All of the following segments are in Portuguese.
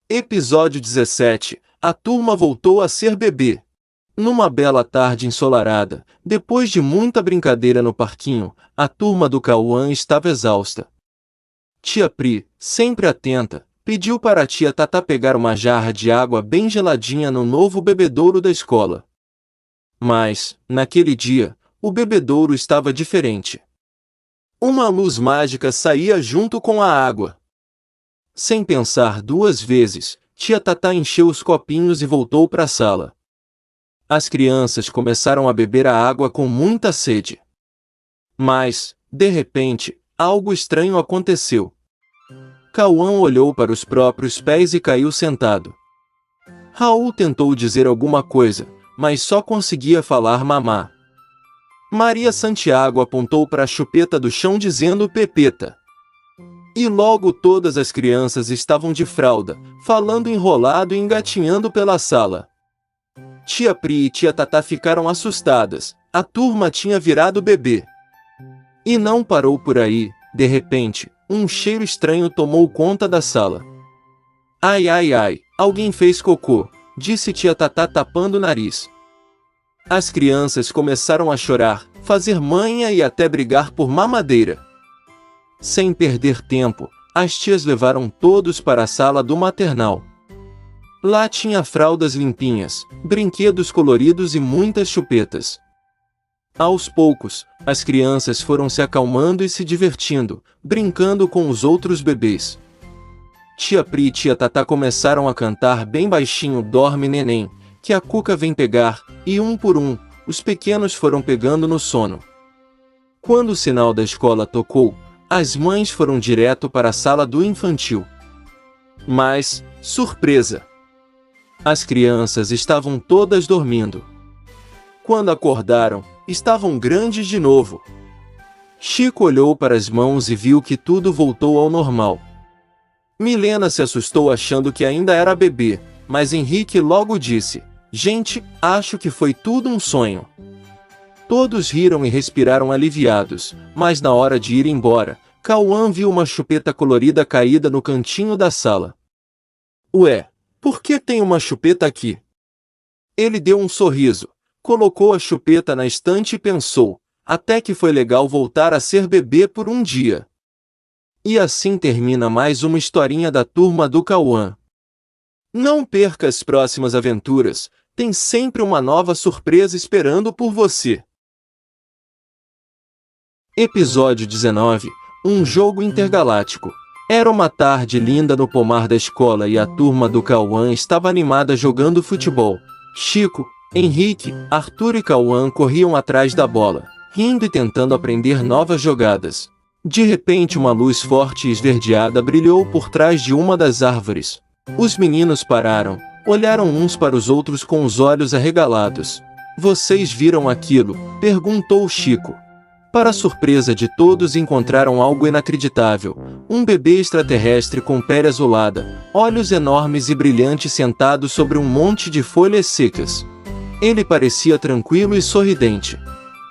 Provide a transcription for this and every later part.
Episódio 17. A turma voltou a ser bebê. Numa bela tarde ensolarada, depois de muita brincadeira no parquinho, a turma do Cauã estava exausta. Tia Pri, sempre atenta, pediu para a tia Tatá pegar uma jarra de água bem geladinha no novo bebedouro da escola. Mas, naquele dia, o bebedouro estava diferente. Uma luz mágica saía junto com a água. Sem pensar duas vezes, tia Tatá encheu os copinhos e voltou para a sala. As crianças começaram a beber a água com muita sede. Mas, de repente, algo estranho aconteceu. Cauã olhou para os próprios pés e caiu sentado. Raul tentou dizer alguma coisa, mas só conseguia falar mamá. Maria Santiago apontou para a chupeta do chão dizendo Pepeta. E logo todas as crianças estavam de fralda, falando enrolado e engatinhando pela sala. Tia Pri e tia Tatá ficaram assustadas, a turma tinha virado bebê. E não parou por aí, de repente, um cheiro estranho tomou conta da sala. Ai ai ai, alguém fez cocô, disse tia Tatá tapando o nariz. As crianças começaram a chorar, fazer manha e até brigar por mamadeira. Sem perder tempo, as tias levaram todos para a sala do maternal. Lá tinha fraldas limpinhas, brinquedos coloridos e muitas chupetas. Aos poucos, as crianças foram se acalmando e se divertindo, brincando com os outros bebês. Tia Pri e tia Tatá começaram a cantar bem baixinho Dorme Neném, que a Cuca vem pegar, e um por um, os pequenos foram pegando no sono. Quando o sinal da escola tocou, as mães foram direto para a sala do infantil. Mas, surpresa! As crianças estavam todas dormindo. Quando acordaram, estavam grandes de novo. Chico olhou para as mãos e viu que tudo voltou ao normal. Milena se assustou achando que ainda era bebê, mas Henrique logo disse, gente, acho que foi tudo um sonho. Todos riram e respiraram aliviados, mas na hora de ir embora, Cauã viu uma chupeta colorida caída no cantinho da sala. Ué, por que tem uma chupeta aqui? Ele deu um sorriso, colocou a chupeta na estante e pensou, até que foi legal voltar a ser bebê por um dia. E assim termina mais uma historinha da turma do Cauã. Não perca as próximas aventuras, tem sempre uma nova surpresa esperando por você. Episódio 19. Um jogo intergaláctico. Era uma tarde linda no pomar da escola e a turma do Cauã estava animada jogando futebol. Chico, Henrique, Arthur e Cauã corriam atrás da bola, rindo e tentando aprender novas jogadas. De repente uma luz forte e esverdeada brilhou por trás de uma das árvores. Os meninos pararam, olharam uns para os outros com os olhos arregalados. Vocês viram aquilo? Perguntou Chico. Para surpresa de todos encontraram algo inacreditável, um bebê extraterrestre com pele azulada, olhos enormes e brilhantes sentado sobre um monte de folhas secas. Ele parecia tranquilo e sorridente.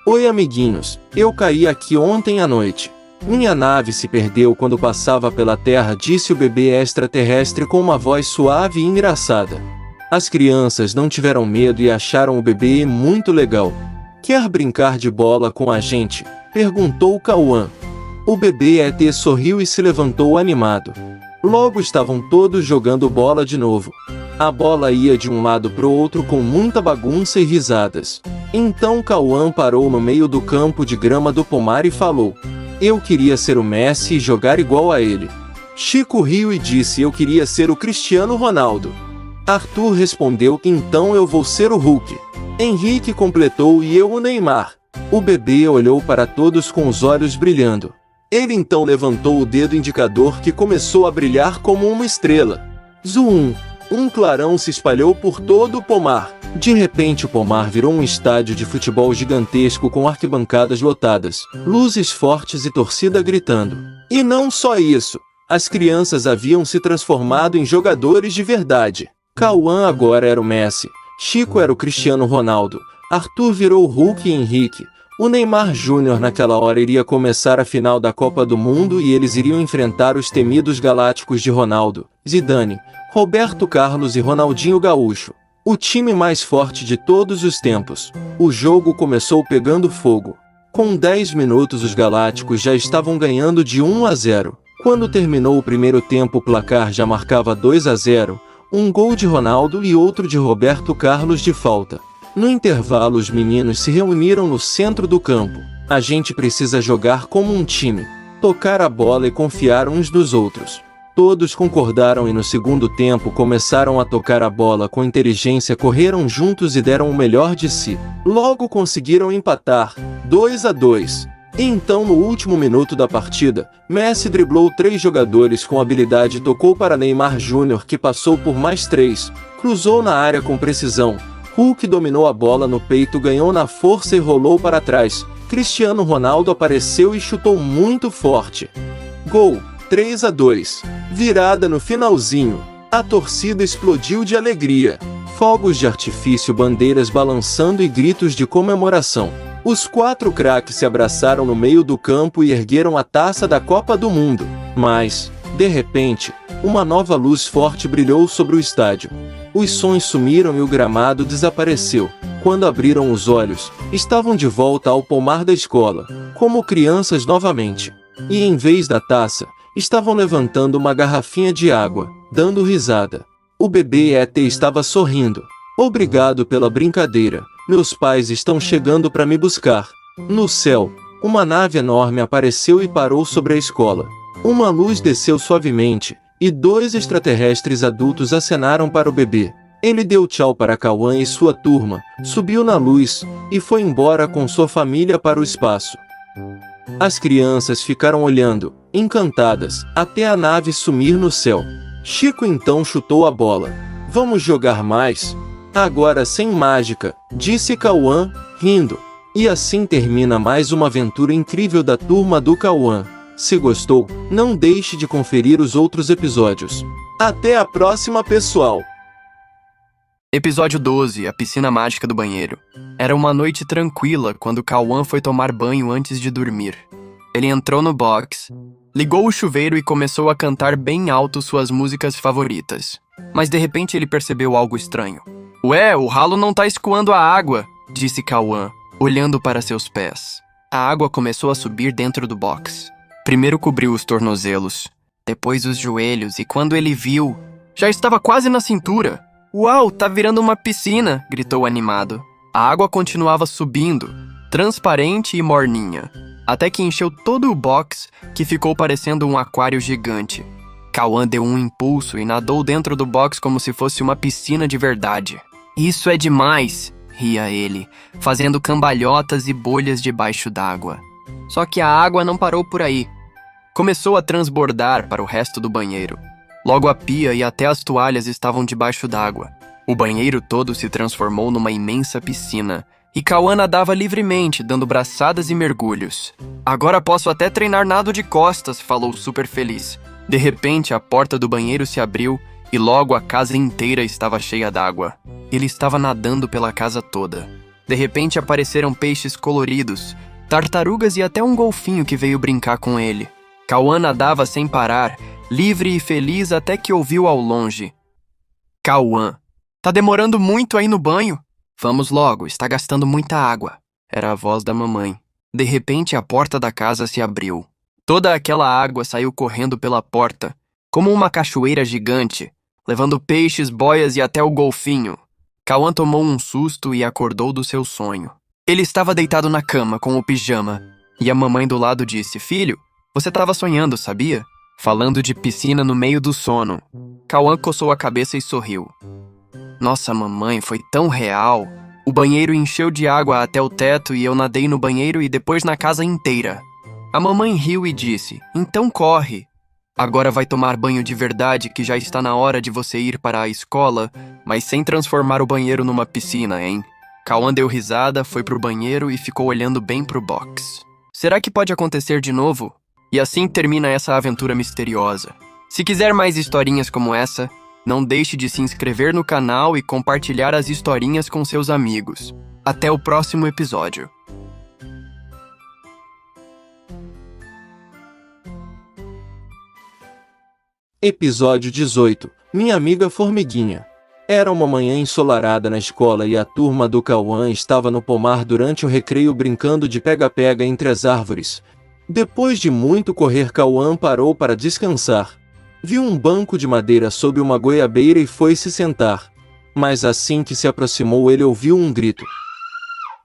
Oi amiguinhos, eu caí aqui ontem à noite. Minha nave se perdeu quando passava pela Terra, disse o bebê extraterrestre com uma voz suave e engraçada. As crianças não tiveram medo e acharam o bebê muito legal. Quer brincar de bola com a gente? Perguntou Cauã. O bebê ET sorriu e se levantou animado. Logo estavam todos jogando bola de novo. A bola ia de um lado para o outro com muita bagunça e risadas. Então Cauã parou no meio do campo de grama do pomar e falou: eu queria ser o Messi e jogar igual a ele. Chico riu e disse: eu queria ser o Cristiano Ronaldo. Arthur respondeu: então eu vou ser o Hulk. Henrique completou: e eu o Neymar. O bebê olhou para todos com os olhos brilhando. Ele então levantou o dedo indicador que começou a brilhar como uma estrela. Zoom! Um clarão se espalhou por todo o pomar. De repente o pomar virou um estádio de futebol gigantesco com arquibancadas lotadas, luzes fortes e torcida gritando. E não só isso, as crianças haviam se transformado em jogadores de verdade. Cauã agora era o Messi, Chico era o Cristiano Ronaldo, Arthur virou o Hulk e Henrique. O Neymar Júnior naquela hora iria começar a final da Copa do Mundo e eles iriam enfrentar os temidos galácticos de Ronaldo, Zidane, Roberto Carlos e Ronaldinho Gaúcho. O time mais forte de todos os tempos. O jogo começou pegando fogo. Com 10 minutos os galácticos já estavam ganhando de 1-0. Quando terminou o primeiro tempo o placar já marcava 2-0, um gol de Ronaldo e outro de Roberto Carlos de falta. No intervalo os meninos se reuniram no centro do campo. A gente precisa jogar como um time, tocar a bola e confiar uns nos outros. Todos concordaram e no segundo tempo começaram a tocar a bola com inteligência, correram juntos e deram o melhor de si. Logo conseguiram empatar, 2-2. E então no último minuto da partida, Messi driblou 3 jogadores com habilidade e tocou para Neymar Júnior, que passou por mais 3, cruzou na área com precisão. Hulk dominou a bola no peito, ganhou na força e rolou para trás. Cristiano Ronaldo apareceu e chutou muito forte. Gol! 3-2. Virada no finalzinho. A torcida explodiu de alegria. Fogos de artifício, bandeiras balançando e gritos de comemoração. Os 4 craques se abraçaram no meio do campo e ergueram a taça da Copa do Mundo. Mas, de repente, uma nova luz forte brilhou sobre o estádio. Os sons sumiram e o gramado desapareceu. Quando abriram os olhos, estavam de volta ao pomar da escola, como crianças novamente. E em vez da taça, estavam levantando uma garrafinha de água, dando risada. O bebê ET estava sorrindo. Obrigado pela brincadeira. Meus pais estão chegando para me buscar. No céu, uma nave enorme apareceu e parou sobre a escola. Uma luz desceu suavemente, e 2 extraterrestres adultos acenaram para o bebê. Ele deu tchau para Cauã e sua turma, subiu na luz, e foi embora com sua família para o espaço. As crianças ficaram olhando, encantadas, até a nave sumir no céu. Chico então chutou a bola. Vamos jogar mais? Agora sem mágica, disse Cauã, rindo. E assim termina mais uma aventura incrível da turma do Cauã. Se gostou, não deixe de conferir os outros episódios. Até a próxima, pessoal! Episódio 12, a piscina mágica do banheiro. Era uma noite tranquila quando Cauã foi tomar banho antes de dormir. Ele entrou no box, ligou o chuveiro e começou a cantar bem alto suas músicas favoritas. Mas de repente ele percebeu algo estranho. Ué, o ralo não tá escoando a água, disse Cauã, olhando para seus pés. A água começou a subir dentro do box. Primeiro cobriu os tornozelos, depois os joelhos e quando ele viu, já estava quase na cintura. Uau, tá virando uma piscina, gritou animado. A água continuava subindo, transparente e morninha, até que encheu todo o box, que ficou parecendo um aquário gigante. Cauã deu um impulso e nadou dentro do box como se fosse uma piscina de verdade. Isso é demais, ria ele, fazendo cambalhotas e bolhas debaixo d'água. Só que a água não parou por aí. Começou a transbordar para o resto do banheiro. Logo a pia e até as toalhas estavam debaixo d'água. O banheiro todo se transformou numa imensa piscina, e Cauã nadava livremente, dando braçadas e mergulhos. Agora posso até treinar nado de costas, falou super feliz. De repente, a porta do banheiro se abriu, e logo a casa inteira estava cheia d'água. Ele estava nadando pela casa toda. De repente apareceram peixes coloridos, tartarugas e até um golfinho que veio brincar com ele. Cauã nadava sem parar, livre e feliz até que ouviu ao longe. Cauã, tá demorando muito aí no banho? Vamos logo, está gastando muita água. Era a voz da mamãe. De repente a porta da casa se abriu. Toda aquela água saiu correndo pela porta, como uma cachoeira gigante, levando peixes, boias e até o golfinho. Cauã tomou um susto e acordou do seu sonho. Ele estava deitado na cama com o pijama, e a mamãe do lado disse, filho, você estava sonhando, sabia? Falando de piscina no meio do sono. Cauã coçou a cabeça e sorriu. Nossa, mamãe, foi tão real. O banheiro encheu de água até o teto e eu nadei no banheiro e depois na casa inteira. A mamãe riu e disse, então corre. Agora vai tomar banho de verdade que já está na hora de você ir para a escola, mas sem transformar o banheiro numa piscina, hein? Cauã deu risada, foi pro banheiro e ficou olhando bem pro box. Será que pode acontecer de novo? E assim termina essa aventura misteriosa. Se quiser mais historinhas como essa, não deixe de se inscrever no canal e compartilhar as historinhas com seus amigos. Até o próximo episódio. Episódio 18. minha amiga formiguinha. Era uma manhã ensolarada na escola e a turma do Cauã estava no pomar durante o recreio brincando de pega-pega entre as árvores. Depois de muito correr, Cauã parou para descansar. Viu um banco de madeira sob uma goiabeira e foi se sentar. Mas assim que se aproximou, ele ouviu um grito.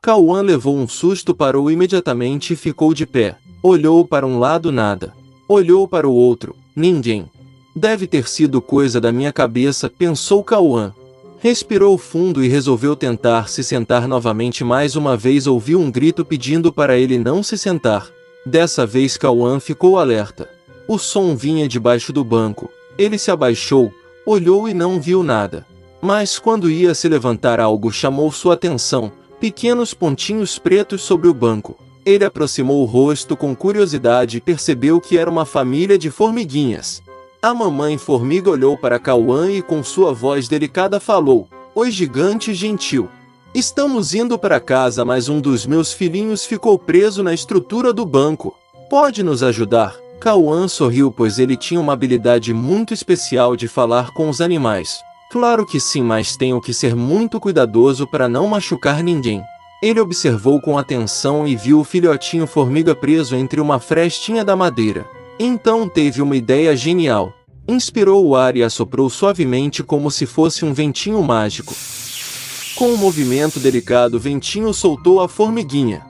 Cauã levou um susto, parou imediatamente e ficou de pé. Olhou para um lado, nada. Olhou para o outro, ninguém. Deve ter sido coisa da minha cabeça, pensou Cauã. Respirou fundo e resolveu tentar se sentar novamente. Mais uma vez ouviu um grito pedindo para ele não se sentar. Dessa vez Cauã ficou alerta. O som vinha debaixo do banco. Ele se abaixou, olhou e não viu nada. Mas quando ia se levantar, algo chamou sua atenção. Pequenos pontinhos pretos sobre o banco. Ele aproximou o rosto com curiosidade e percebeu que era uma família de formiguinhas. A mamãe formiga olhou para Cauã e com sua voz delicada falou: "Oi, gigante gentil. Estamos indo para casa, mas um dos meus filhinhos ficou preso na estrutura do banco. Pode nos ajudar?" Cauã sorriu, pois ele tinha uma habilidade muito especial de falar com os animais. "Claro que sim, mas tenho que ser muito cuidadoso para não machucar ninguém." Ele observou com atenção e viu o filhotinho formiga preso entre uma frestinha da madeira. Então teve uma ideia genial. Inspirou o ar e assoprou suavemente como se fosse um ventinho mágico. Com um movimento delicado, o ventinho soltou a formiguinha.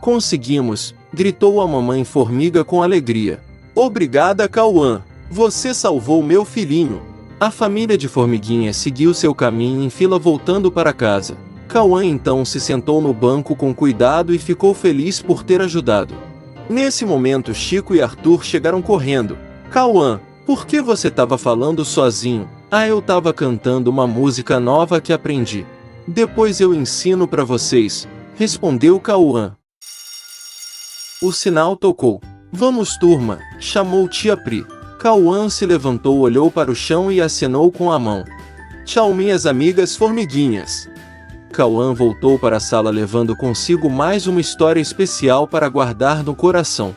"Conseguimos!" gritou a mamãe formiga com alegria. "Obrigada, Cauã! Você salvou meu filhinho!" A família de formiguinhas seguiu seu caminho em fila voltando para casa. Cauã então se sentou no banco com cuidado e ficou feliz por ter ajudado. Nesse momento, Chico e Arthur chegaram correndo. "Cauã, por que você estava falando sozinho?" "Ah, eu estava cantando uma música nova que aprendi. Depois eu ensino para vocês", respondeu Cauã. O sinal tocou. "Vamos, turma", chamou tia Pri. Cauã se levantou, olhou para o chão e acenou com a mão. "Tchau, minhas amigas formiguinhas." Cauã voltou para a sala levando consigo mais uma história especial para guardar no coração.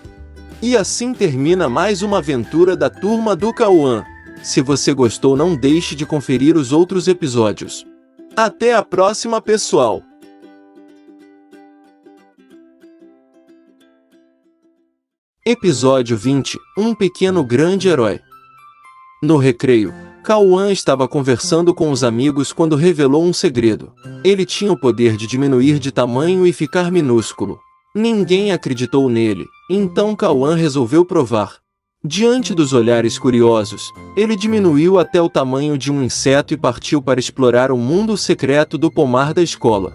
E assim termina mais uma aventura da turma do Cauã. Se você gostou, não deixe de conferir os outros episódios. Até a próxima, pessoal! Episódio 20 – Um pequeno grande herói. No recreio, Cauã estava conversando com os amigos quando revelou um segredo. Ele tinha o poder de diminuir de tamanho e ficar minúsculo. Ninguém acreditou nele, então Cauã resolveu provar. Diante dos olhares curiosos, ele diminuiu até o tamanho de um inseto e partiu para explorar o mundo secreto do pomar da escola.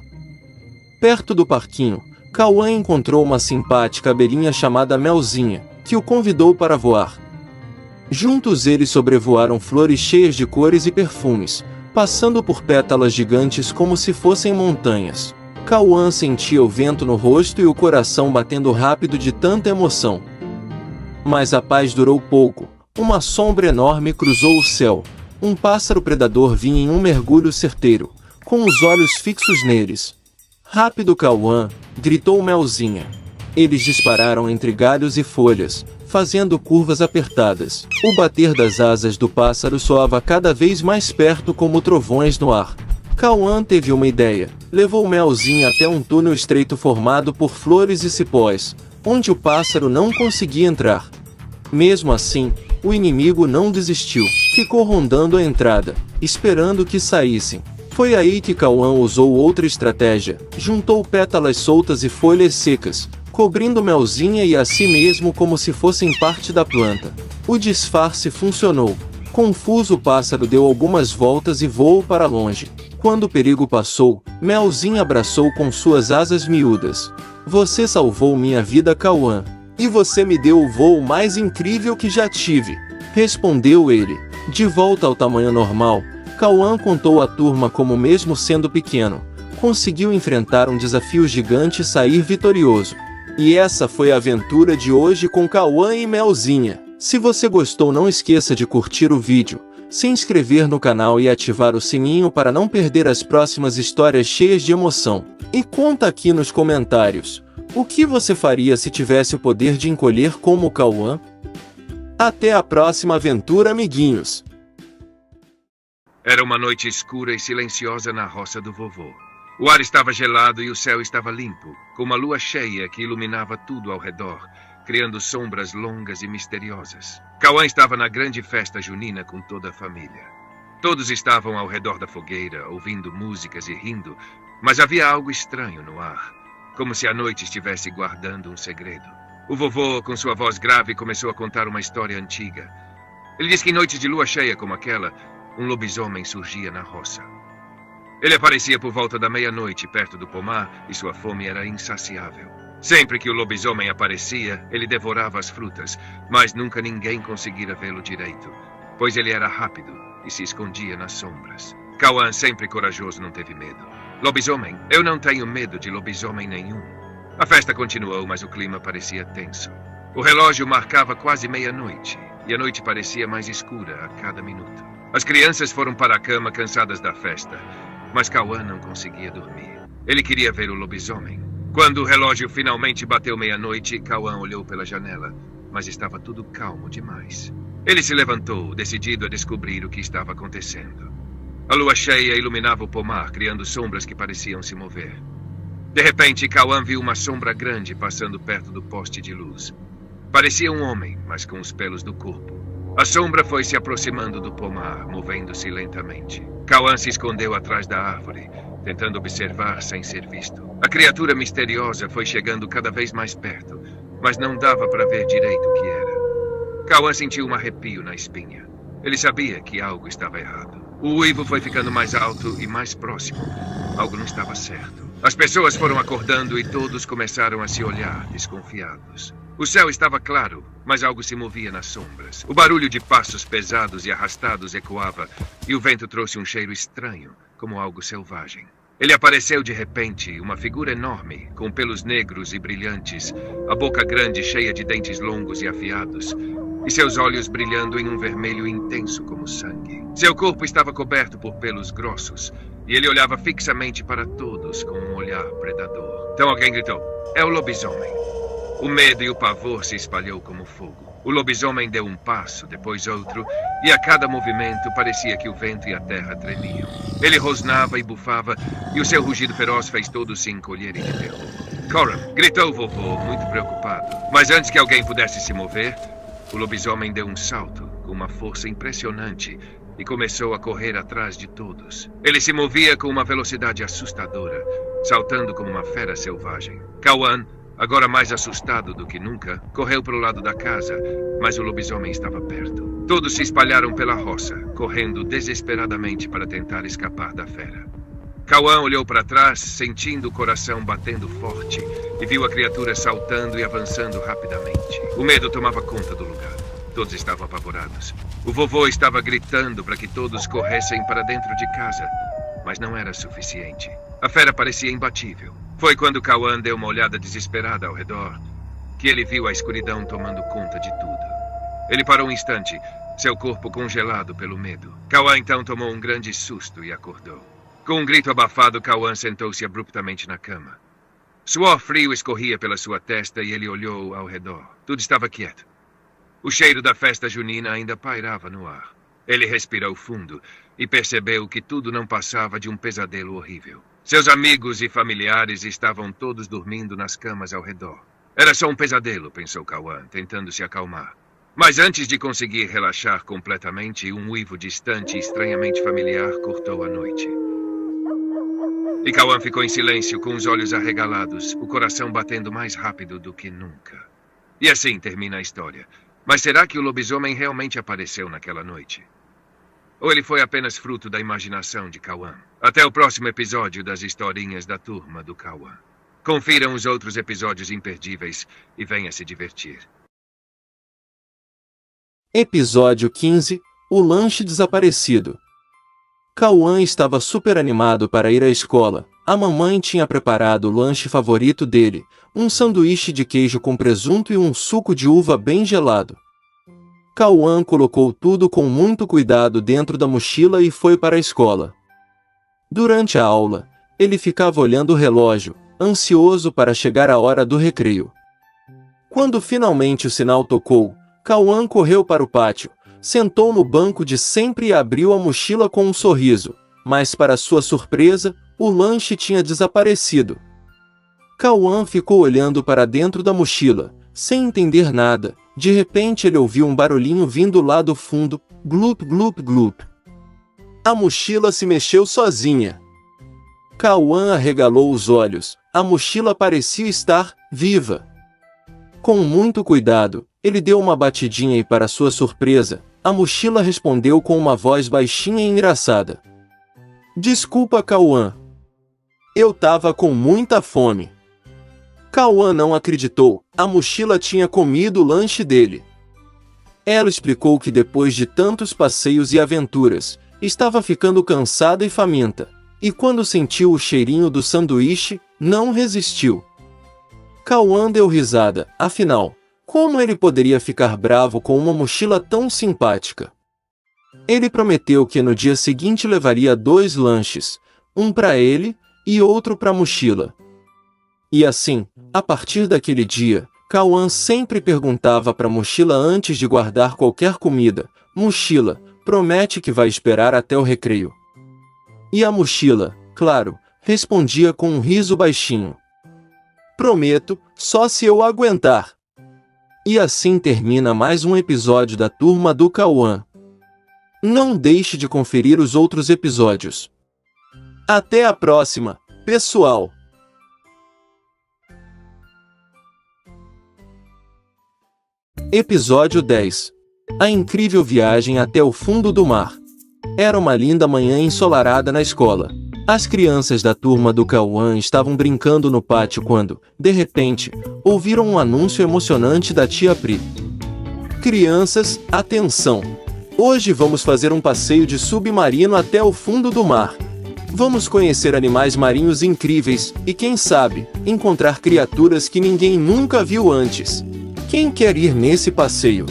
Perto do parquinho, Cauã encontrou uma simpática abelhinha chamada Melzinha, que o convidou para voar. Juntos eles sobrevoaram flores cheias de cores e perfumes, passando por pétalas gigantes como se fossem montanhas. Cauã sentia o vento no rosto e o coração batendo rápido de tanta emoção. Mas a paz durou pouco. Uma sombra enorme cruzou o céu. Um pássaro predador vinha em um mergulho certeiro, com os olhos fixos neles. "Rápido, Cauã!" gritou Melzinha. Eles dispararam entre galhos e folhas, fazendo curvas apertadas. O bater das asas do pássaro soava cada vez mais perto como trovões no ar. Cauã teve uma ideia. Levou Melzinha até um túnel estreito formado por flores e cipós, onde o pássaro não conseguia entrar. Mesmo assim, o inimigo não desistiu. Ficou rondando a entrada, esperando que saíssem. Foi aí que Cauã usou outra estratégia. Juntou pétalas soltas e folhas secas, cobrindo Melzinha e a si mesmo como se fossem parte da planta. O disfarce funcionou. Confuso, o pássaro deu algumas voltas e voou para longe. Quando o perigo passou, Melzinha abraçou com suas asas miúdas. "Você salvou minha vida, Cauã. E você me deu o voo mais incrível que já tive", respondeu ele. De volta ao tamanho normal, Cauã contou à turma como, mesmo sendo pequeno, conseguiu enfrentar um desafio gigante e sair vitorioso. E essa foi a aventura de hoje com Cauã e Melzinha. Se você gostou, não esqueça de curtir o vídeo, se inscrever no canal e ativar o sininho para não perder as próximas histórias cheias de emoção. E conta aqui nos comentários, o que você faria se tivesse o poder de encolher como o Cauã? Até a próxima aventura, amiguinhos! Era uma noite escura e silenciosa na roça do vovô. O ar estava gelado e o céu estava limpo, com uma lua cheia que iluminava tudo ao redor, criando sombras longas e misteriosas. Cauã estava na grande festa junina com toda a família. Todos estavam ao redor da fogueira, ouvindo músicas e rindo, mas havia algo estranho no ar, como se a noite estivesse guardando um segredo. O vovô, com sua voz grave, começou a contar uma história antiga. Ele disse que em noites de lua cheia como aquela, um lobisomem surgia na roça. Ele aparecia por volta da meia-noite perto do pomar e sua fome era insaciável. Sempre que o lobisomem aparecia, ele devorava as frutas, mas nunca ninguém conseguira vê-lo direito, pois ele era rápido e se escondia nas sombras. Cauã, sempre corajoso, não teve medo. Lobisomem? Eu não tenho medo de lobisomem nenhum. A festa continuou, mas o clima parecia tenso. O relógio marcava quase meia-noite e a noite parecia mais escura a cada minuto. As crianças foram para a cama cansadas da festa, mas Cauã não conseguia dormir. Ele queria ver o lobisomem. Quando o relógio finalmente bateu meia-noite, Cauã olhou pela janela, mas estava tudo calmo demais. Ele se levantou, decidido a descobrir o que estava acontecendo. A lua cheia iluminava o pomar, criando sombras que pareciam se mover. De repente, Cauã viu uma sombra grande passando perto do poste de luz. Parecia um homem, mas com os pelos do corpo. A sombra foi se aproximando do pomar, movendo-se lentamente. Cauã se escondeu atrás da árvore, tentando observar sem ser visto. A criatura misteriosa foi chegando cada vez mais perto, mas não dava para ver direito o que era. Cauã sentiu um arrepio na espinha. Ele sabia que algo estava errado. O uivo foi ficando mais alto e mais próximo. Algo não estava certo. As pessoas foram acordando e todos começaram a se olhar, desconfiados. O céu estava claro, mas algo se movia nas sombras. O barulho de passos pesados e arrastados ecoava, e o vento trouxe um cheiro estranho, como algo selvagem. Ele apareceu de repente, uma figura enorme, com pelos negros e brilhantes, a boca grande cheia de dentes longos e afiados, e seus olhos brilhando em um vermelho intenso como sangue. Seu corpo estava coberto por pelos grossos, e ele olhava fixamente para todos com um olhar predador. Então alguém gritou: "É o lobisomem!" O medo e o pavor se espalhou como fogo. O lobisomem deu um passo, depois outro, e a cada movimento parecia que o vento e a terra tremiam. Ele rosnava e bufava, e o seu rugido feroz fez todos se encolherem de terror. "Coram!" gritou o vovô, muito preocupado. Mas antes que alguém pudesse se mover, o lobisomem deu um salto, com uma força impressionante, e começou a correr atrás de todos. Ele se movia com uma velocidade assustadora, saltando como uma fera selvagem. Cauã, agora mais assustado do que nunca, correu para o lado da casa, mas o lobisomem estava perto. Todos se espalharam pela roça, correndo desesperadamente para tentar escapar da fera. Cauã olhou para trás, sentindo o coração batendo forte, e viu a criatura saltando e avançando rapidamente. O medo tomava conta do lugar. Todos estavam apavorados. O vovô estava gritando para que todos corressem para dentro de casa, mas não era suficiente. A fera parecia imbatível. Foi quando Cauã deu uma olhada desesperada ao redor que ele viu a escuridão tomando conta de tudo. Ele parou um instante, seu corpo congelado pelo medo. Cauã então tomou um grande susto e acordou. Com um grito abafado, Cauã sentou-se abruptamente na cama. Suor frio escorria pela sua testa e ele olhou ao redor. Tudo estava quieto. O cheiro da festa junina ainda pairava no ar. Ele respirou fundo e percebeu que tudo não passava de um pesadelo horrível. Seus amigos e familiares estavam todos dormindo nas camas ao redor. Era só um pesadelo, pensou Cauã, tentando se acalmar. Mas antes de conseguir relaxar completamente, um uivo distante e estranhamente familiar cortou a noite. E Cauã ficou em silêncio, com os olhos arregalados, o coração batendo mais rápido do que nunca. E assim termina a história. Mas será que o lobisomem realmente apareceu naquela noite? Ou ele foi apenas fruto da imaginação de Cauã? Até o próximo episódio das historinhas da Turma do Cauã. Confiram os outros episódios imperdíveis e venha se divertir. Episódio 15 – O lanche desaparecido. Cauã estava super animado para ir à escola. A mamãe tinha preparado o lanche favorito dele, um sanduíche de queijo com presunto e um suco de uva bem gelado. Cauã colocou tudo com muito cuidado dentro da mochila e foi para a escola. Durante a aula, ele ficava olhando o relógio, ansioso para chegar a hora do recreio. Quando finalmente o sinal tocou, Cauã correu para o pátio, sentou no banco de sempre e abriu a mochila com um sorriso, mas para sua surpresa, o lanche tinha desaparecido. Cauã ficou olhando para dentro da mochila, sem entender nada. De repente ele ouviu um barulhinho vindo lá do fundo, glup glup glup. A mochila se mexeu sozinha. Cauã arregalou os olhos, a mochila parecia estar viva. Com muito cuidado, ele deu uma batidinha e para sua surpresa, a mochila respondeu com uma voz baixinha e engraçada. Desculpa, Cauã. Eu tava com muita fome. Cauã não acreditou, a mochila tinha comido o lanche dele. Ela explicou que depois de tantos passeios e aventuras, estava ficando cansada e faminta, e quando sentiu o cheirinho do sanduíche, não resistiu. Cauã deu risada, afinal, como ele poderia ficar bravo com uma mochila tão simpática? Ele prometeu que no dia seguinte levaria 2 lanches, um para ele e outro para a mochila. E assim, a partir daquele dia, Cauã sempre perguntava para a mochila antes de guardar qualquer comida: mochila, promete que vai esperar até o recreio. E a mochila, claro, respondia com um riso baixinho: prometo, só se eu aguentar. E assim termina mais um episódio da Turma do Cauã. Não deixe de conferir os outros episódios. Até a próxima, pessoal! Episódio 10. A incrível viagem até o fundo do mar. Era uma linda manhã ensolarada na escola. As crianças da turma do Cauã estavam brincando no pátio quando, de repente, ouviram um anúncio emocionante da tia Pri. Crianças, atenção! Hoje vamos fazer um passeio de submarino até o fundo do mar. Vamos conhecer animais marinhos incríveis e, quem sabe, encontrar criaturas que ninguém nunca viu antes. Quem quer ir nesse passeio?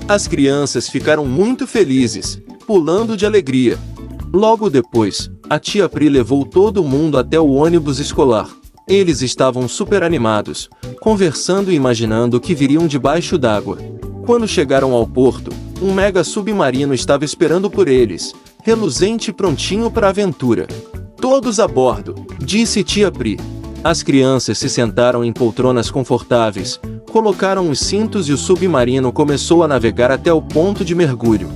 As crianças ficaram muito felizes, pulando de alegria. Logo depois, a tia Pri levou todo mundo até o ônibus escolar. Eles estavam super animados, conversando e imaginando o que viriam debaixo d'água. Quando chegaram ao porto, um mega submarino estava esperando por eles, reluzente e prontinho para a aventura. Todos a bordo, disse tia Pri. As crianças se sentaram em poltronas confortáveis, colocaram os cintos e o submarino começou a navegar até o ponto de mergulho.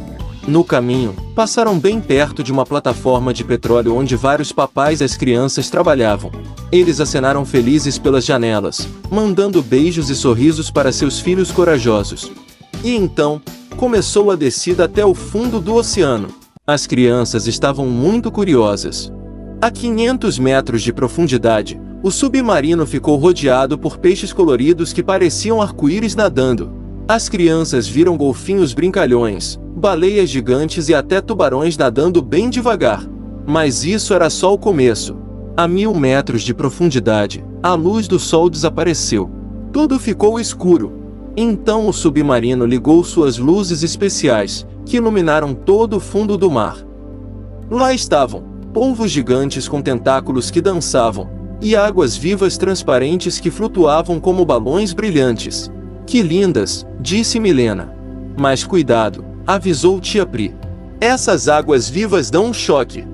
No caminho, passaram bem perto de uma plataforma de petróleo onde vários papais e as crianças trabalhavam. Eles acenaram felizes pelas janelas, mandando beijos e sorrisos para seus filhos corajosos. E então, começou a descida até o fundo do oceano. As crianças estavam muito curiosas. A 500 metros de profundidade, o submarino ficou rodeado por peixes coloridos que pareciam arco-íris nadando. As crianças viram golfinhos brincalhões, baleias gigantes e até tubarões nadando bem devagar. Mas isso era só o começo. A 1000 metros de profundidade, a luz do sol desapareceu. Tudo ficou escuro. Então o submarino ligou suas luzes especiais, que iluminaram todo o fundo do mar. Lá estavam polvos gigantes com tentáculos que dançavam, e águas vivas transparentes que flutuavam como balões brilhantes. Que lindas, disse Milena. Mas cuidado, avisou tia Pri. Essas águas vivas dão um choque.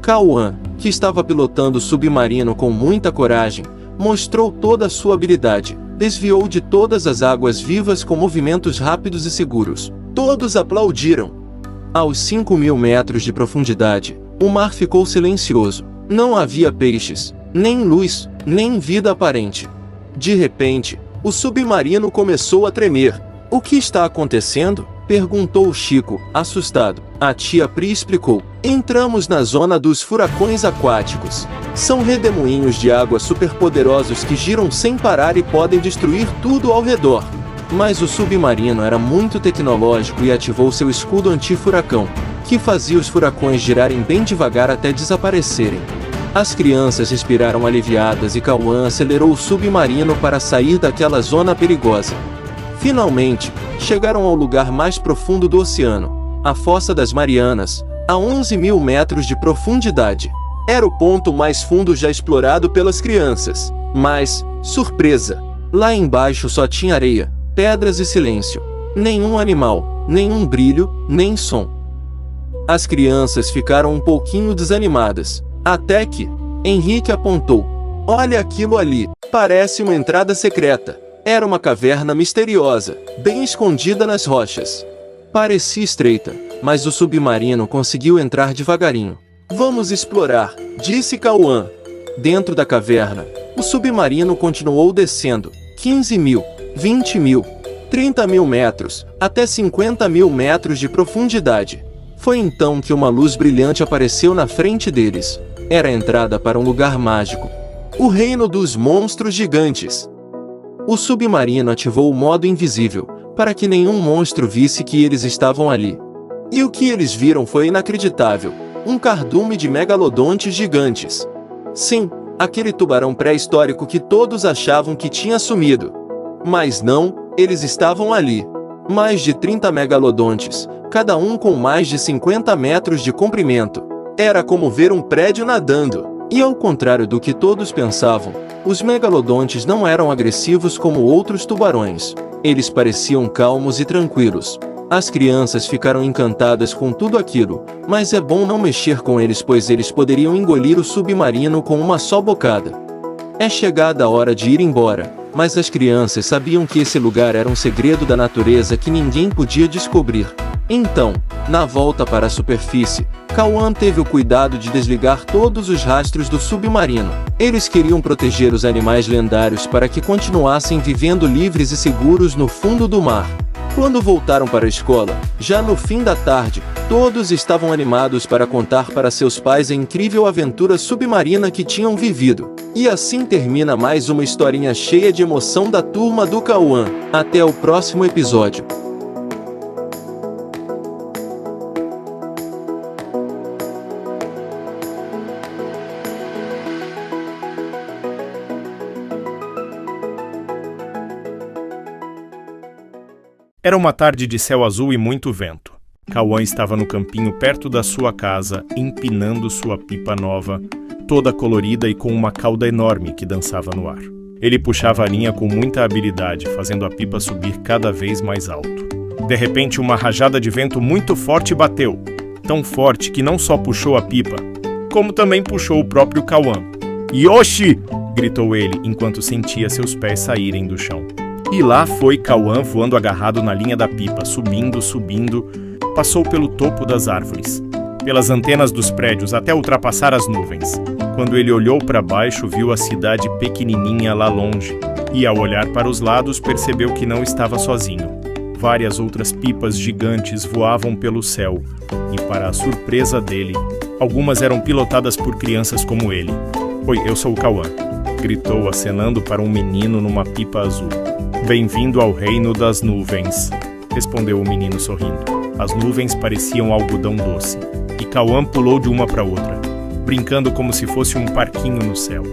Cauã, que estava pilotando o submarino com muita coragem, mostrou toda a sua habilidade, desviou de todas as águas vivas com movimentos rápidos e seguros. Todos aplaudiram. Aos 5.000 metros de profundidade, o mar ficou silencioso. Não havia peixes, nem luz, nem vida aparente. De repente, o submarino começou a tremer. O que está acontecendo? Perguntou Chico, assustado. A tia Pri explicou. Entramos na zona dos furacões aquáticos. São redemoinhos de água superpoderosos que giram sem parar e podem destruir tudo ao redor. Mas o submarino era muito tecnológico e ativou seu escudo anti-furacão, que fazia os furacões girarem bem devagar até desaparecerem. As crianças respiraram aliviadas e Cauã acelerou o submarino para sair daquela zona perigosa. Finalmente, chegaram ao lugar mais profundo do oceano, a Fossa das Marianas, a 11.000 metros de profundidade. Era o ponto mais fundo já explorado pelas crianças. Mas, surpresa! Lá embaixo só tinha areia, pedras e silêncio. Nenhum animal, nenhum brilho, nem som. As crianças ficaram um pouquinho desanimadas, até que Henrique apontou. Olha aquilo ali, parece uma entrada secreta. Era uma caverna misteriosa, bem escondida nas rochas. Parecia estreita, mas o submarino conseguiu entrar devagarinho. Vamos explorar, disse Cauã. Dentro da caverna, o submarino continuou descendo. 15 mil, 20 mil, 30 mil metros, até 50 mil metros de profundidade. Foi então que uma luz brilhante apareceu na frente deles. Era a entrada para um lugar mágico. O reino dos monstros gigantes. O submarino ativou o modo invisível, para que nenhum monstro visse que eles estavam ali. E o que eles viram foi inacreditável. Um cardume de megalodontes gigantes. Sim, aquele tubarão pré-histórico que todos achavam que tinha sumido. Mas não, eles estavam ali. Mais de 30 megalodontes, cada um com mais de 50 metros de comprimento. Era como ver um prédio nadando. E ao contrário do que todos pensavam, os megalodontes não eram agressivos como outros tubarões. Eles pareciam calmos e tranquilos. As crianças ficaram encantadas com tudo aquilo, mas é bom não mexer com eles pois eles poderiam engolir o submarino com uma só bocada. É chegada a hora de ir embora, mas as crianças sabiam que esse lugar era um segredo da natureza que ninguém podia descobrir. Então, na volta para a superfície, Cauã teve o cuidado de desligar todos os rastros do submarino. Eles queriam proteger os animais lendários para que continuassem vivendo livres e seguros no fundo do mar. Quando voltaram para a escola, já no fim da tarde, todos estavam animados para contar para seus pais a incrível aventura submarina que tinham vivido. E assim termina mais uma historinha cheia de emoção da turma do Cauã. Até o próximo episódio. Era uma tarde de céu azul e muito vento. Cauã estava no campinho perto da sua casa, empinando sua pipa nova, toda colorida e com uma cauda enorme que dançava no ar. Ele puxava a linha com muita habilidade, fazendo a pipa subir cada vez mais alto. De repente, uma rajada de vento muito forte bateu, tão forte que não só puxou a pipa, como também puxou o próprio Cauã. "Yoshi!" gritou ele, enquanto sentia seus pés saírem do chão. E lá foi Cauã voando agarrado na linha da pipa, subindo, passou pelo topo das árvores, pelas antenas dos prédios até ultrapassar as nuvens. Quando ele olhou para baixo, viu a cidade pequenininha lá longe, e ao olhar para os lados percebeu que não estava sozinho. Várias outras pipas gigantes voavam pelo céu, e para a surpresa dele, algumas eram pilotadas por crianças como ele. "Oi, eu sou o Cauã", gritou acenando para um menino numa pipa azul. "Bem-vindo ao reino das nuvens", respondeu o menino sorrindo. As nuvens pareciam algodão doce, e Cauã pulou de uma para outra, brincando como se fosse um parquinho no céu.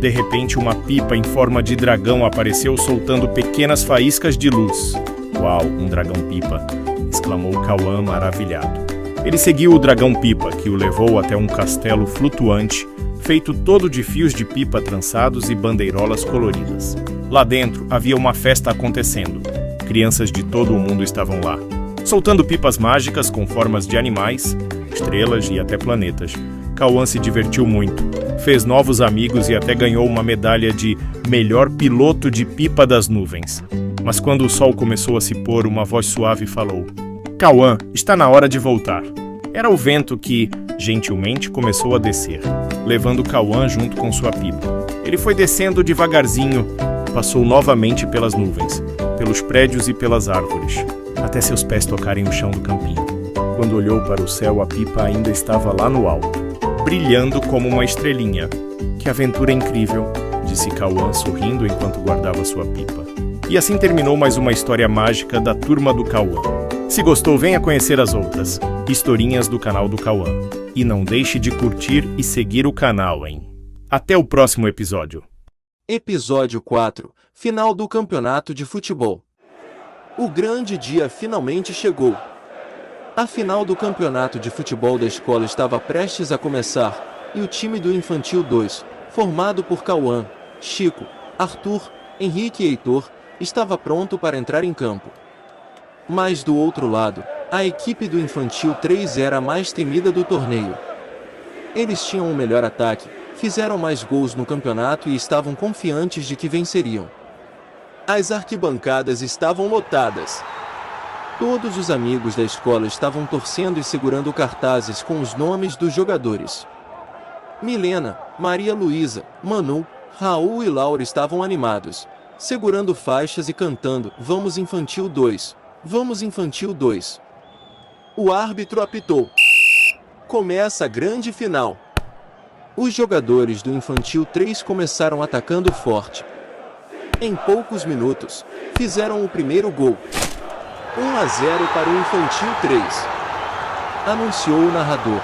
De repente, uma pipa em forma de dragão apareceu soltando pequenas faíscas de luz. "Uau, um dragão-pipa!" exclamou Cauã maravilhado. Ele seguiu o dragão-pipa, que o levou até um castelo flutuante, feito todo de fios de pipa trançados e bandeirolas coloridas. Lá dentro havia uma festa acontecendo. Crianças de todo o mundo estavam lá, soltando pipas mágicas com formas de animais, estrelas e até planetas. Cauã se divertiu muito, fez novos amigos e até ganhou uma medalha de melhor piloto de pipa das nuvens. Mas quando o sol começou a se pôr, uma voz suave falou: "Cauã, está na hora de voltar." Era o vento que, gentilmente, começou a descer, levando Cauã junto com sua pipa. Ele foi descendo devagarzinho, passou novamente pelas nuvens, pelos prédios e pelas árvores, até seus pés tocarem o chão do campinho. Quando olhou para o céu, a pipa ainda estava lá no alto, brilhando como uma estrelinha. "Que aventura incrível", disse Cauã sorrindo enquanto guardava sua pipa. E assim terminou mais uma história mágica da turma do Cauã. Se gostou, venha conhecer as outras historinhas do canal do Cauã. E não deixe de curtir e seguir o canal, hein? Até o próximo episódio. Episódio 4. Final do Campeonato de Futebol. O grande dia finalmente chegou. A final do Campeonato de Futebol da escola estava prestes a começar, e o time do Infantil 2, formado por Cauã, Chico, Arthur, Henrique e Heitor, estava pronto para entrar em campo. Mas do outro lado, a equipe do Infantil 3 era a mais temida do torneio. Eles tinham o melhor ataque, fizeram mais gols no campeonato e estavam confiantes de que venceriam. As arquibancadas estavam lotadas. Todos os amigos da escola estavam torcendo e segurando cartazes com os nomes dos jogadores. Milena, Maria Luísa, Manu, Raul e Laura estavam animados, segurando faixas e cantando "Vamos Infantil 2! Vamos Infantil 2!". O árbitro apitou. Começa a grande final. Os jogadores do Infantil 3 começaram atacando forte. Em poucos minutos, fizeram o primeiro gol. 1-0 para o Infantil 3. Anunciou o narrador.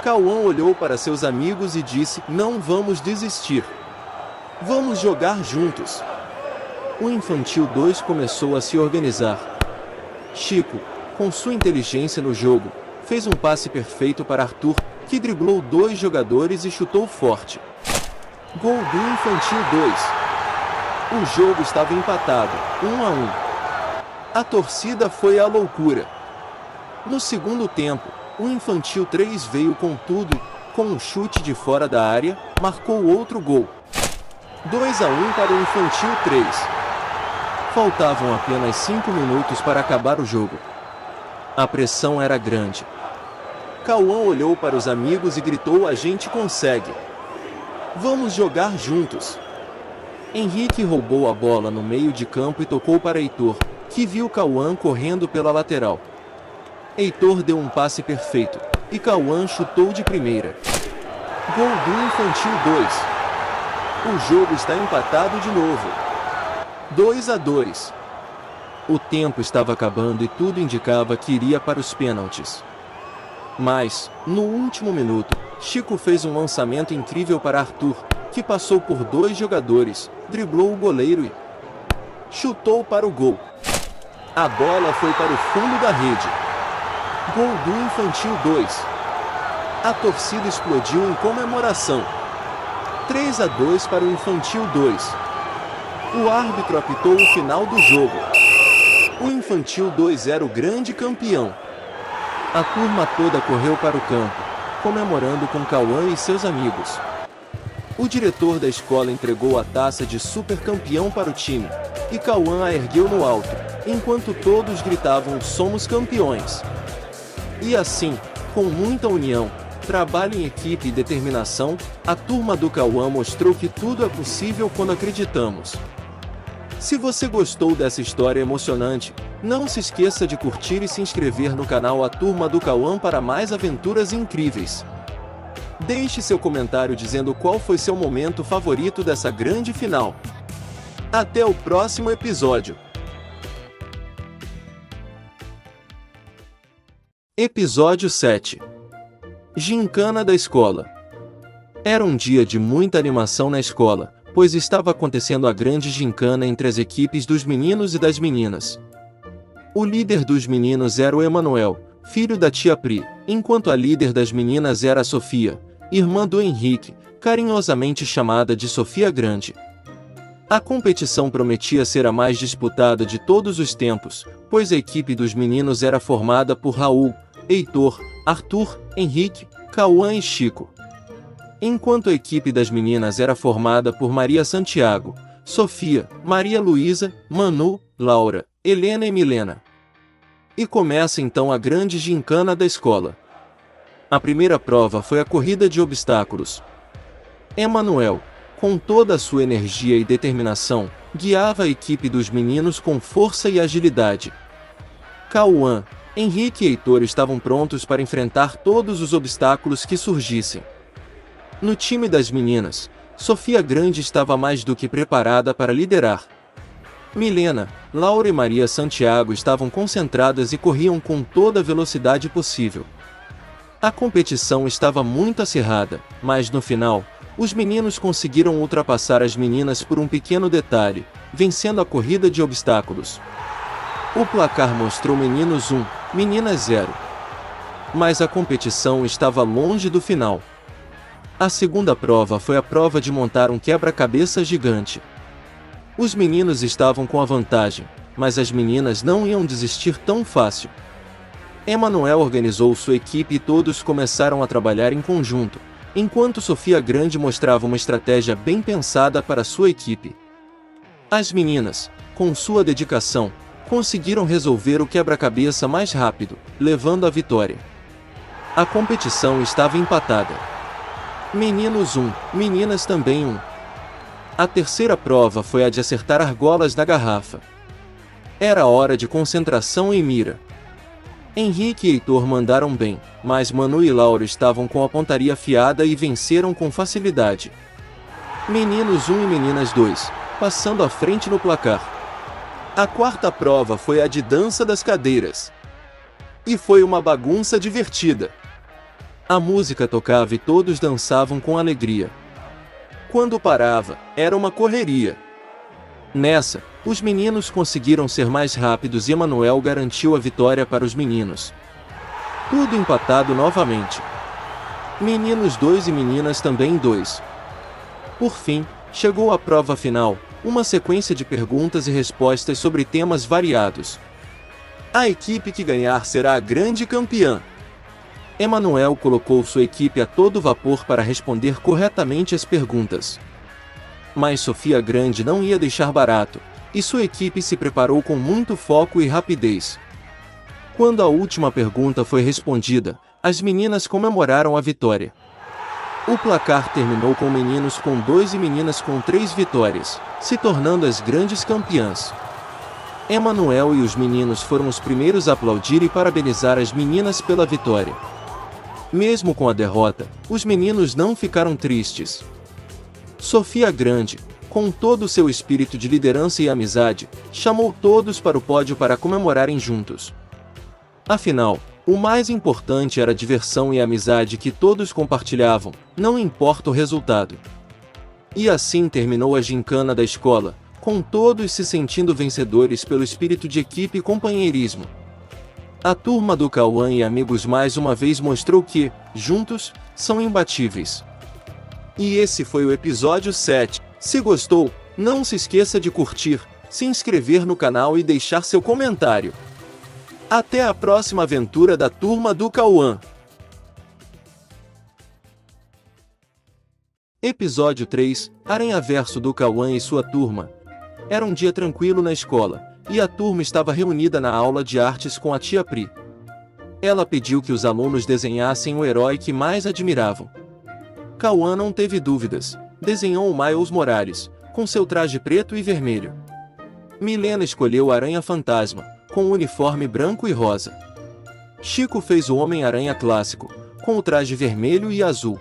Cauã olhou para seus amigos e disse: "Não vamos desistir. Vamos jogar juntos." O Infantil 2 começou a se organizar. Chico, com sua inteligência no jogo, fez um passe perfeito para Arthur, que driblou 2 jogadores e chutou forte. Gol do Infantil 2. O jogo estava empatado, 1-1. A torcida foi à loucura. No segundo tempo, o Infantil 3 veio com tudo, com um chute de fora da área, marcou outro gol. 2-1 para o Infantil 3. Faltavam apenas 5 minutos para acabar o jogo. A pressão era grande. Cauã olhou para os amigos e gritou: "A gente consegue! Vamos jogar juntos!" Henrique roubou a bola no meio de campo e tocou para Heitor, que viu Cauã correndo pela lateral. Heitor deu um passe perfeito, e Cauã chutou de primeira. Gol do Infantil 2. O jogo está empatado de novo. 2-2. O tempo estava acabando e tudo indicava que iria para os pênaltis. Mas, no último minuto, Chico fez um lançamento incrível para Arthur, que passou por 2 jogadores, driblou o goleiro e chutou para o gol. A bola foi para o fundo da rede. Gol do Infantil 2. A torcida explodiu em comemoração. 3-2 para o Infantil 2. O árbitro apitou o final do jogo. O Infantil 2 era o grande campeão. A turma toda correu para o campo, comemorando com Cauã e seus amigos. O diretor da escola entregou a taça de supercampeão para o time, e Cauã a ergueu no alto, enquanto todos gritavam: "Somos campeões!". E assim, com muita união, trabalho em equipe e determinação, a turma do Cauã mostrou que tudo é possível quando acreditamos. Se você gostou dessa história emocionante, não se esqueça de curtir e se inscrever no canal A Turma do Cauã para mais aventuras incríveis. Deixe seu comentário dizendo qual foi seu momento favorito dessa grande final. Até o próximo episódio. Episódio 7. Gincana da escola. Era um dia de muita animação na escola, pois estava acontecendo a grande gincana entre as equipes dos meninos e das meninas. O líder dos meninos era o Emanuel, filho da tia Pri, enquanto a líder das meninas era a Sofia, irmã do Henrique, carinhosamente chamada de Sofia Grande. A competição prometia ser a mais disputada de todos os tempos, pois a equipe dos meninos era formada por Raul, Heitor, Arthur, Henrique, Cauã e Chico. Enquanto a equipe das meninas era formada por Maria Santiago, Sofia, Maria Luísa, Manu, Laura, Helena e Milena. E começa então a grande gincana da escola. A primeira prova foi a corrida de obstáculos. Emanuel, com toda a sua energia e determinação, guiava a equipe dos meninos com força e agilidade. Cauã, Henrique e Heitor estavam prontos para enfrentar todos os obstáculos que surgissem. No time das meninas, Sofia Grande estava mais do que preparada para liderar. Milena, Laura e Maria Santiago estavam concentradas e corriam com toda a velocidade possível. A competição estava muito acirrada, mas no final, os meninos conseguiram ultrapassar as meninas por um pequeno detalhe, vencendo a corrida de obstáculos. O placar mostrou meninos 1, meninas 0. Mas a competição estava longe do final. A segunda prova foi a prova de montar um quebra-cabeça gigante. Os meninos estavam com a vantagem, mas as meninas não iam desistir tão fácil. Emanuel organizou sua equipe e todos começaram a trabalhar em conjunto, enquanto Sofia Grande mostrava uma estratégia bem pensada para sua equipe. As meninas, com sua dedicação, conseguiram resolver o quebra-cabeça mais rápido, levando à vitória. A competição estava empatada. Meninos 1, meninas também 1. A terceira prova foi a de acertar argolas na garrafa. Era hora de concentração e mira. Henrique e Heitor mandaram bem, mas Manu e Lauro estavam com a pontaria afiada e venceram com facilidade. Meninos 1 e meninas 2, passando à frente no placar. A quarta prova foi a de dança das cadeiras. E foi uma bagunça divertida. A música tocava e todos dançavam com alegria. Quando parava, era uma correria. Nessa, os meninos conseguiram ser mais rápidos e Emanuel garantiu a vitória para os meninos. Tudo empatado novamente. Meninos 2 e meninas também 2. Por fim, chegou a prova final, uma sequência de perguntas e respostas sobre temas variados. A equipe que ganhar será a grande campeã. Emanuel colocou sua equipe a todo vapor para responder corretamente as perguntas. Mas Sofia Grande não ia deixar barato, e sua equipe se preparou com muito foco e rapidez. Quando a última pergunta foi respondida, as meninas comemoraram a vitória. O placar terminou com meninos com 2 e meninas com 3 vitórias, se tornando as grandes campeãs. Emanuel e os meninos foram os primeiros a aplaudir e parabenizar as meninas pela vitória. Mesmo com a derrota, os meninos não ficaram tristes. Sofia Grande, com todo o seu espírito de liderança e amizade, chamou todos para o pódio para comemorarem juntos. Afinal, o mais importante era a diversão e a amizade que todos compartilhavam, não importa o resultado. E assim terminou a gincana da escola, com todos se sentindo vencedores pelo espírito de equipe e companheirismo. A turma do Cauã e amigos mais uma vez mostrou que, juntos, são imbatíveis. E esse foi o episódio 7. Se gostou, não se esqueça de curtir, se inscrever no canal e deixar seu comentário. Até a próxima aventura da turma do Cauã. Episódio 3, Aranhaverso do Cauã e sua turma. Era um dia tranquilo na escola, e a turma estava reunida na aula de artes com a tia Pri. Ela pediu que os alunos desenhassem o herói que mais admiravam. Cauã não teve dúvidas, desenhou o Miles Morales, com seu traje preto e vermelho. Milena escolheu o Aranha-Fantasma, com o uniforme branco e rosa. Chico fez o Homem-Aranha clássico, com o traje vermelho e azul.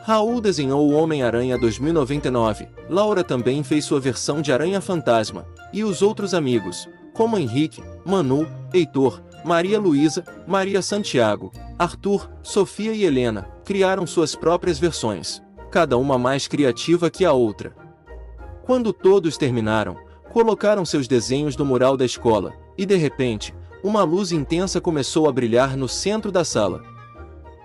Raul desenhou o Homem-Aranha 2099, Laura também fez sua versão de Aranha-Fantasma, e os outros amigos, como Henrique, Manu, Heitor, Maria Luísa, Maria Santiago, Arthur, Sofia e Helena, criaram suas próprias versões, cada uma mais criativa que a outra. Quando todos terminaram, colocaram seus desenhos no mural da escola, e de repente, uma luz intensa começou a brilhar no centro da sala.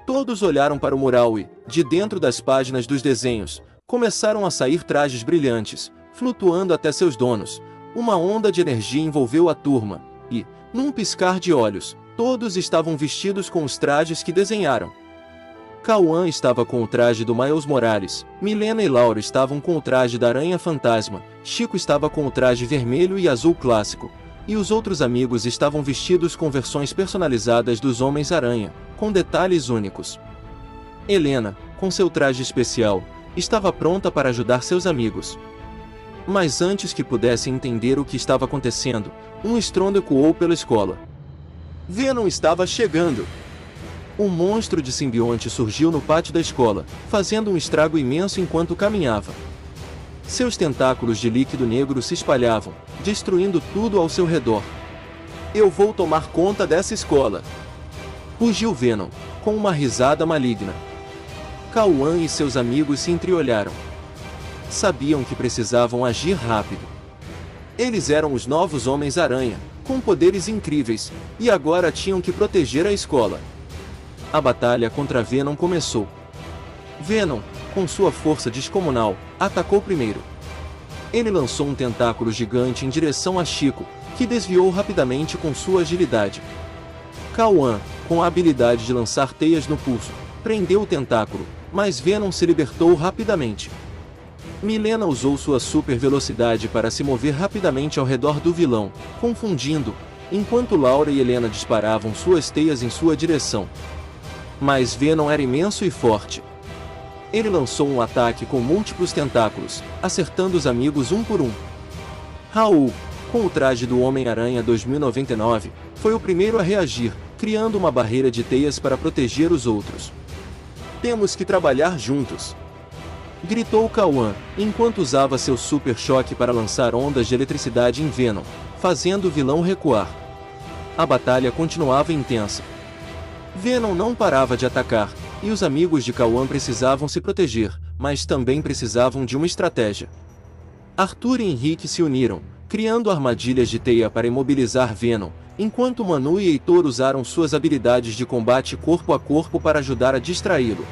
Todos olharam para o mural e, de dentro das páginas dos desenhos, começaram a sair trajes brilhantes, flutuando até seus donos. Uma onda de energia envolveu a turma, e, num piscar de olhos, todos estavam vestidos com os trajes que desenharam. Cauã estava com o traje do Miles Morales, Milena e Laura estavam com o traje da Aranha-Fantasma, Chico estava com o traje vermelho e azul clássico, e os outros amigos estavam vestidos com versões personalizadas dos Homens-Aranha, com detalhes únicos. Helena, com seu traje especial, estava pronta para ajudar seus amigos. Mas antes que pudessem entender o que estava acontecendo, um estrondo ecoou pela escola. Venom estava chegando! Um monstro de simbionte surgiu no pátio da escola, fazendo um estrago imenso enquanto caminhava. Seus tentáculos de líquido negro se espalhavam, destruindo tudo ao seu redor. Eu vou tomar conta dessa escola! Rugiu Venom, com uma risada maligna. Cauã e seus amigos se entreolharam. Sabiam que precisavam agir rápido. Eles eram os novos Homens-Aranha, com poderes incríveis, e agora tinham que proteger a escola. A batalha contra Venom começou. Venom, com sua força descomunal, atacou primeiro. Ele lançou um tentáculo gigante em direção a Chico, que desviou rapidamente com sua agilidade. Kauan, com a habilidade de lançar teias no pulso, prendeu o tentáculo, mas Venom se libertou rapidamente. Milena usou sua super velocidade para se mover rapidamente ao redor do vilão, confundindo, enquanto Laura e Helena disparavam suas teias em sua direção. Mas Venom era imenso e forte. Ele lançou um ataque com múltiplos tentáculos, acertando os amigos um por um. Raul, com o traje do Homem-Aranha 2099, foi o primeiro a reagir, criando uma barreira de teias para proteger os outros. "Temos que trabalhar juntos!" gritou Kauan, enquanto usava seu super choque para lançar ondas de eletricidade em Venom, fazendo o vilão recuar. A batalha continuava intensa. Venom não parava de atacar, e os amigos de Kauan precisavam se proteger, mas também precisavam de uma estratégia. Arthur e Henrique se uniram, criando armadilhas de teia para imobilizar Venom, enquanto Manu e Heitor usaram suas habilidades de combate corpo a corpo para ajudar a distraí-lo.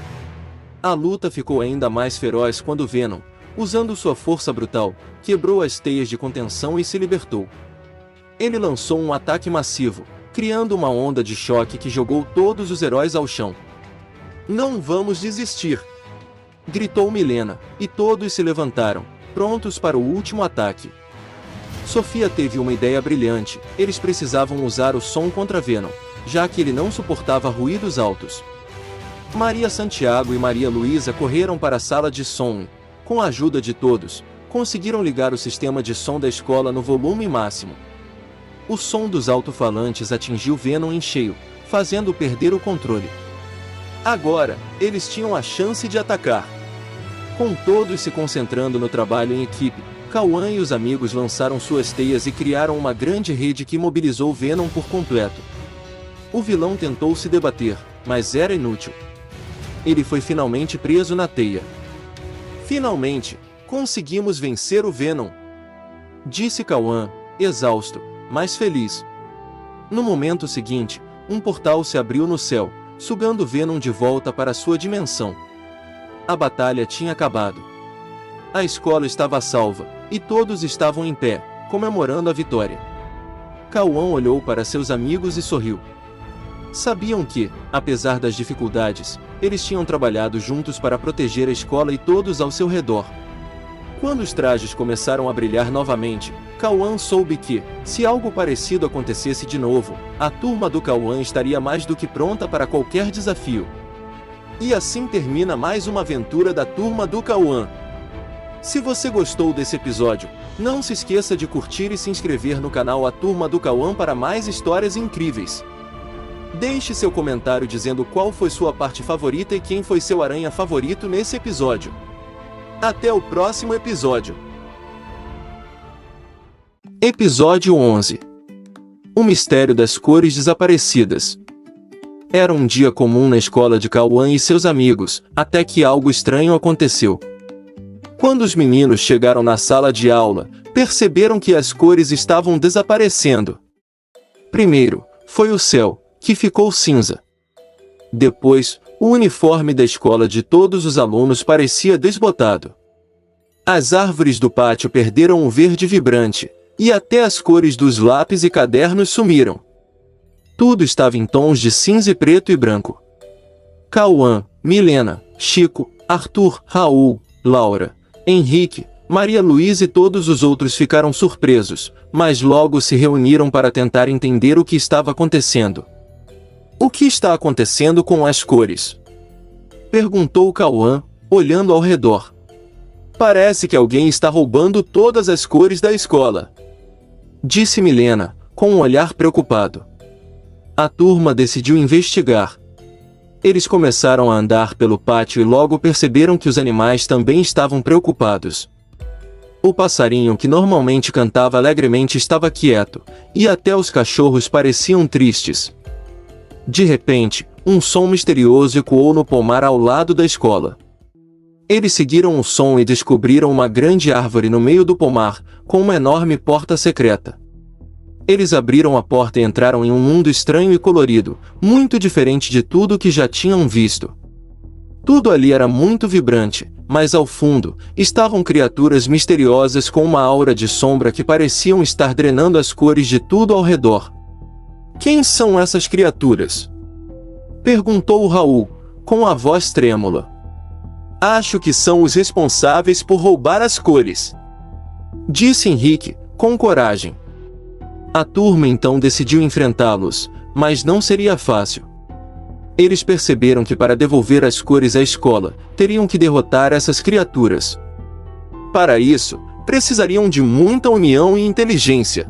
A luta ficou ainda mais feroz quando Venom, usando sua força brutal, quebrou as teias de contenção e se libertou. Ele lançou um ataque massivo, criando uma onda de choque que jogou todos os heróis ao chão. "Não vamos desistir!" gritou Milena, e todos se levantaram, prontos para o último ataque. Sofia teve uma ideia brilhante: eles precisavam usar o som contra Venom, já que ele não suportava ruídos altos. Maria Santiago e Maria Luísa correram para a sala de som e, com a ajuda de todos, conseguiram ligar o sistema de som da escola no volume máximo. O som dos alto-falantes atingiu Venom em cheio, fazendo-o perder o controle. Agora, eles tinham a chance de atacar. Com todos se concentrando no trabalho em equipe, Kauan e os amigos lançaram suas teias e criaram uma grande rede que imobilizou Venom por completo. O vilão tentou se debater, mas era inútil. Ele foi finalmente preso na teia. "Finalmente, conseguimos vencer o Venom!" disse Kauan, exausto, mas feliz. No momento seguinte, um portal se abriu no céu, sugando Venom de volta para sua dimensão. A batalha tinha acabado. A escola estava salva, e todos estavam em pé, comemorando a vitória. Kauan olhou para seus amigos e sorriu. Sabiam que, apesar das dificuldades, eles tinham trabalhado juntos para proteger a escola e todos ao seu redor. Quando os trajes começaram a brilhar novamente, Kauan soube que, se algo parecido acontecesse de novo, a turma do Kauan estaria mais do que pronta para qualquer desafio. E assim termina mais uma aventura da turma do Kauan. Se você gostou desse episódio, não se esqueça de curtir e se inscrever no canal A Turma do Kauan para mais histórias incríveis. Deixe seu comentário dizendo qual foi sua parte favorita e quem foi seu aranha favorito nesse episódio. Até o próximo episódio. Episódio 11. O mistério das cores desaparecidas. Era um dia comum na escola de Kauan e seus amigos, até que algo estranho aconteceu. Quando os meninos chegaram na sala de aula, perceberam que as cores estavam desaparecendo. Primeiro, foi o céu, que ficou cinza. Depois, o uniforme da escola de todos os alunos parecia desbotado. As árvores do pátio perderam o verde vibrante, e até as cores dos lápis e cadernos sumiram. Tudo estava em tons de cinza e preto e branco. Kauan, Milena, Chico, Arthur, Raul, Laura, Henrique, Maria Luísa e todos os outros ficaram surpresos, mas logo se reuniram para tentar entender o que estava acontecendo. "O que está acontecendo com as cores?" perguntou Kauan, olhando ao redor. "Parece que alguém está roubando todas as cores da escola", disse Milena, com um olhar preocupado. A turma decidiu investigar. Eles começaram a andar pelo pátio e logo perceberam que os animais também estavam preocupados. O passarinho que normalmente cantava alegremente estava quieto, e até os cachorros pareciam tristes. De repente, um som misterioso ecoou no pomar ao lado da escola. Eles seguiram o som e descobriram uma grande árvore no meio do pomar, com uma enorme porta secreta. Eles abriram a porta e entraram em um mundo estranho e colorido, muito diferente de tudo que já tinham visto. Tudo ali era muito vibrante, mas ao fundo, estavam criaturas misteriosas com uma aura de sombra que pareciam estar drenando as cores de tudo ao redor. Quem são essas criaturas? Perguntou Raul, com a voz trêmula. Acho que são os responsáveis por roubar as cores, disse Henrique, com coragem. A turma então decidiu enfrentá-los, mas não seria fácil. Eles perceberam que para devolver as cores à escola, teriam que derrotar essas criaturas. Para isso, precisariam de muita união e inteligência.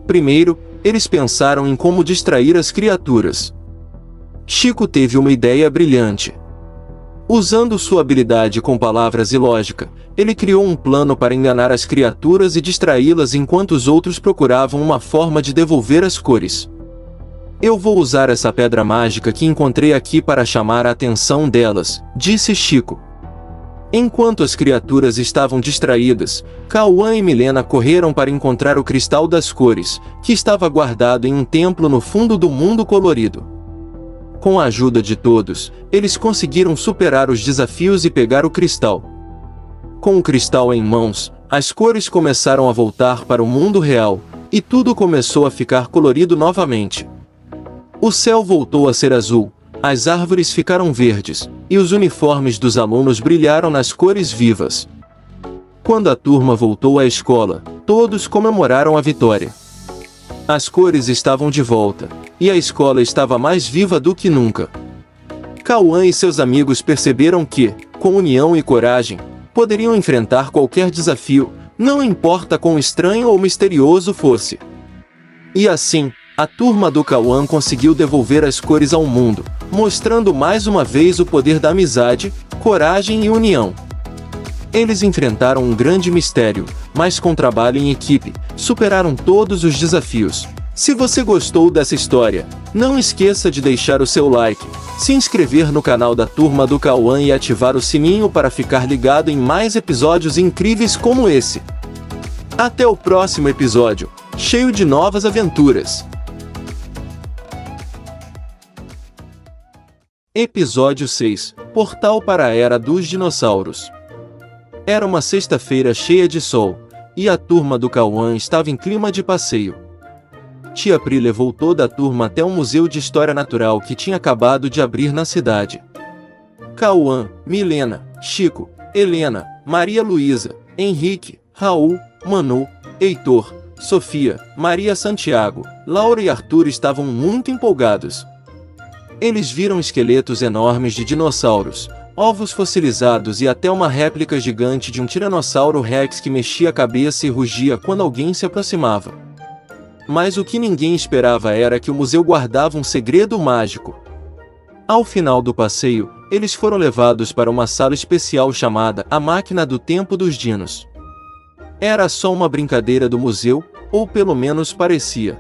Primeiro, eles pensaram em como distrair as criaturas. Chico teve uma ideia brilhante. Usando sua habilidade com palavras e lógica, ele criou um plano para enganar as criaturas e distraí-las enquanto os outros procuravam uma forma de devolver as cores. Eu vou usar essa pedra mágica que encontrei aqui para chamar a atenção delas, disse Chico. Enquanto as criaturas estavam distraídas, Cauã e Milena correram para encontrar o cristal das cores, que estava guardado em um templo no fundo do mundo colorido. Com a ajuda de todos, eles conseguiram superar os desafios e pegar o cristal. Com o cristal em mãos, as cores começaram a voltar para o mundo real, e tudo começou a ficar colorido novamente. O céu voltou a ser azul, as árvores ficaram verdes, e os uniformes dos alunos brilharam nas cores vivas. Quando a turma voltou à escola, todos comemoraram a vitória. As cores estavam de volta, e a escola estava mais viva do que nunca. Cauã e seus amigos perceberam que, com união e coragem, poderiam enfrentar qualquer desafio, não importa quão estranho ou misterioso fosse. E assim, a turma do Cauã conseguiu devolver as cores ao mundo, mostrando mais uma vez o poder da amizade, coragem e união. Eles enfrentaram um grande mistério, mas com trabalho em equipe, superaram todos os desafios. Se você gostou dessa história, não esqueça de deixar o seu like, se inscrever no canal da Turma do Cauã e ativar o sininho para ficar ligado em mais episódios incríveis como esse. Até o próximo episódio, cheio de novas aventuras. Episódio 6 – Portal para a Era dos Dinossauros. Era uma sexta-feira cheia de sol, e a turma do Cauã estava em clima de passeio. Tia Pri levou toda a turma até um museu de história natural que tinha acabado de abrir na cidade. Cauã, Milena, Chico, Helena, Maria Luísa, Henrique, Raul, Manu, Heitor, Sofia, Maria Santiago, Laura e Arthur estavam muito empolgados. Eles viram esqueletos enormes de dinossauros, ovos fossilizados e até uma réplica gigante de um Tiranossauro Rex que mexia a cabeça e rugia quando alguém se aproximava. Mas o que ninguém esperava era que o museu guardava um segredo mágico. Ao final do passeio, eles foram levados para uma sala especial chamada A Máquina do Tempo dos Dinos. Era só uma brincadeira do museu, ou pelo menos parecia.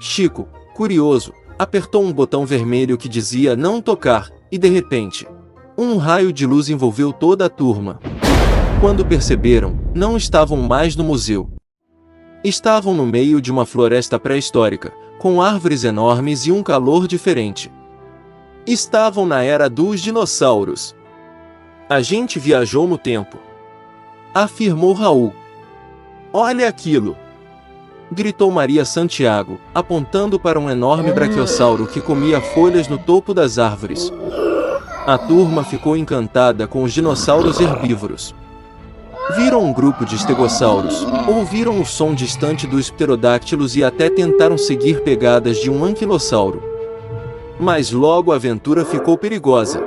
Chico, curioso, apertou um botão vermelho que dizia não tocar, e de repente, um raio de luz envolveu toda a turma. Quando perceberam, não estavam mais no museu. Estavam no meio de uma floresta pré-histórica, com árvores enormes e um calor diferente. Estavam na era dos dinossauros. A gente viajou no tempo, afirmou Raul. Olha aquilo! Gritou Maria Santiago, apontando para um enorme braquiossauro que comia folhas no topo das árvores. A turma ficou encantada com os dinossauros herbívoros. Viram um grupo de estegossauros, ouviram o som distante dos pterodáctilos e até tentaram seguir pegadas de um anquilossauro. Mas logo a aventura ficou perigosa.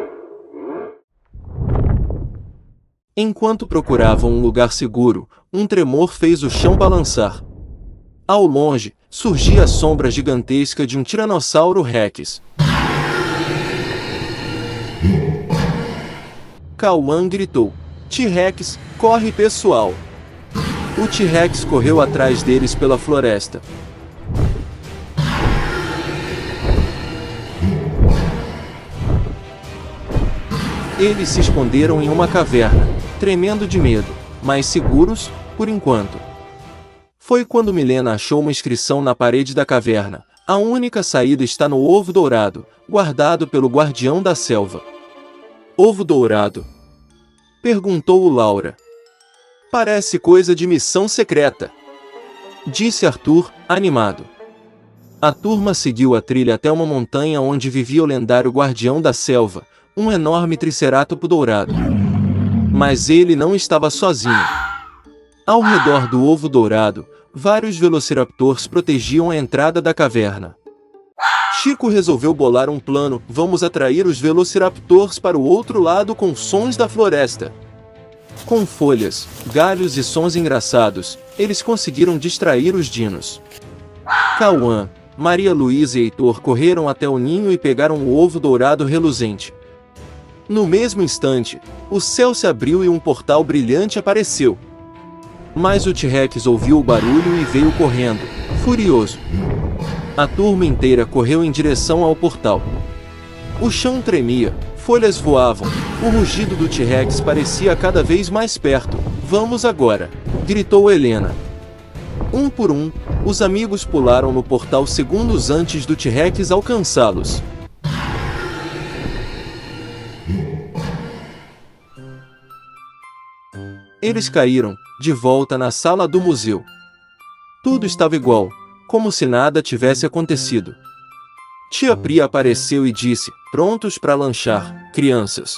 Enquanto procuravam um lugar seguro, um tremor fez o chão balançar. Ao longe, surgia a sombra gigantesca de um Tiranossauro Rex. Cauã gritou: T-Rex, corre pessoal! O T-Rex correu atrás deles pela floresta. Eles se esconderam em uma caverna, tremendo de medo, mas seguros, por enquanto. Foi quando Milena achou uma inscrição na parede da caverna. A única saída está no ovo dourado, guardado pelo guardião da selva. Ovo dourado. Perguntou Laura. Parece coisa de missão secreta, disse Arthur, animado. A turma seguiu a trilha até uma montanha onde vivia o lendário guardião da selva, um enorme tricerátopo dourado. Mas ele não estava sozinho. Ao redor do ovo dourado, vários velociraptors protegiam a entrada da caverna. Chico resolveu bolar um plano: vamos atrair os velociraptors para o outro lado com sons da floresta. Com folhas, galhos e sons engraçados, eles conseguiram distrair os dinos. Cauã, Maria Luísa e Heitor correram até o ninho e pegaram o ovo dourado reluzente. No mesmo instante, o céu se abriu e um portal brilhante apareceu. Mas o T-Rex ouviu o barulho e veio correndo, furioso. A turma inteira correu em direção ao portal. O chão tremia, folhas voavam, o rugido do T-Rex parecia cada vez mais perto. Vamos agora! Gritou Helena. Um por um, os amigos pularam no portal segundos antes do T-Rex alcançá-los. Eles caíram, de volta na sala do museu. Tudo estava igual, como se nada tivesse acontecido. Tia Pri apareceu e disse: prontos para lanchar, crianças.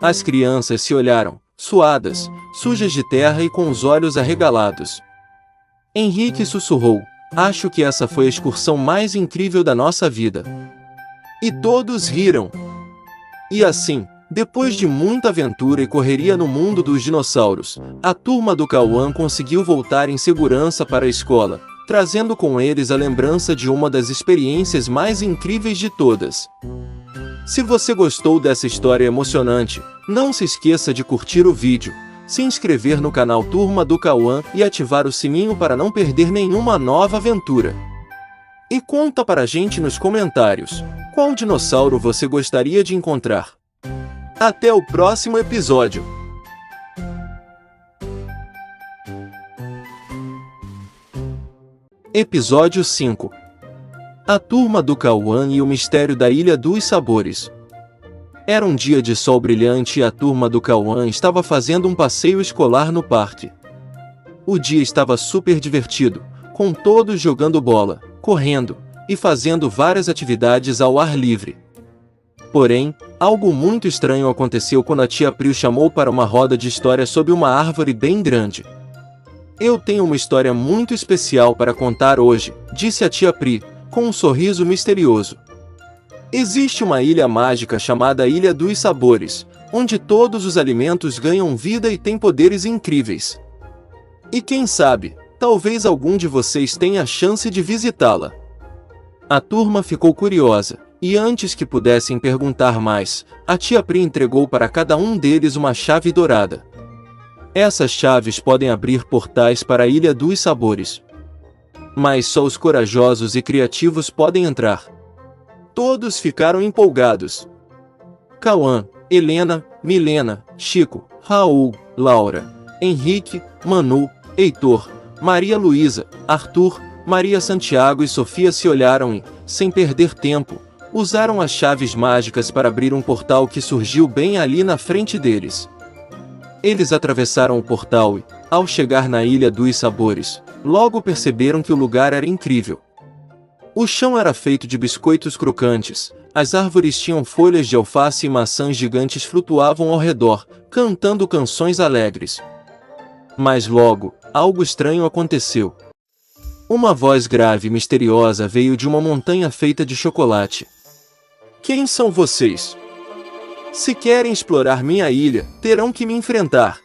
As crianças se olharam, suadas, sujas de terra e com os olhos arregalados. Henrique sussurrou: acho que essa foi a excursão mais incrível da nossa vida. E todos riram. E assim, depois de muita aventura e correria no mundo dos dinossauros, a turma do Cauã conseguiu voltar em segurança para a escola, trazendo com eles a lembrança de uma das experiências mais incríveis de todas. Se você gostou dessa história emocionante, não se esqueça de curtir o vídeo, se inscrever no canal Turma do Cauã e ativar o sininho para não perder nenhuma nova aventura. E conta para a gente nos comentários, qual dinossauro você gostaria de encontrar. Até o próximo episódio! Episódio 5. A turma do Cauã e o mistério da Ilha dos Sabores. Era um dia de sol brilhante e a turma do Cauã estava fazendo um passeio escolar no parque. O dia estava super divertido, com todos jogando bola, correndo e fazendo várias atividades ao ar livre. Porém, algo muito estranho aconteceu quando a tia Pri o chamou para uma roda de história sob uma árvore bem grande. Eu tenho uma história muito especial para contar hoje, disse a tia Pri, com um sorriso misterioso. Existe uma ilha mágica chamada Ilha dos Sabores, onde todos os alimentos ganham vida e têm poderes incríveis. E quem sabe, talvez algum de vocês tenha a chance de visitá-la. A turma ficou curiosa, e antes que pudessem perguntar mais, a tia Pri entregou para cada um deles uma chave dourada. Essas chaves podem abrir portais para a Ilha dos Sabores. Mas só os corajosos e criativos podem entrar. Todos ficaram empolgados. Cauã, Helena, Milena, Chico, Raul, Laura, Henrique, Manu, Heitor, Maria Luísa, Arthur, Maria Santiago e Sofia se olharam e, sem perder tempo, usaram as chaves mágicas para abrir um portal que surgiu bem ali na frente deles. Eles atravessaram o portal e, ao chegar na Ilha dos Sabores, logo perceberam que o lugar era incrível. O chão era feito de biscoitos crocantes, as árvores tinham folhas de alface e maçãs gigantes flutuavam ao redor, cantando canções alegres. Mas logo, algo estranho aconteceu. Uma voz grave e misteriosa veio de uma montanha feita de chocolate. Quem são vocês? Se querem explorar minha ilha, terão que me enfrentar.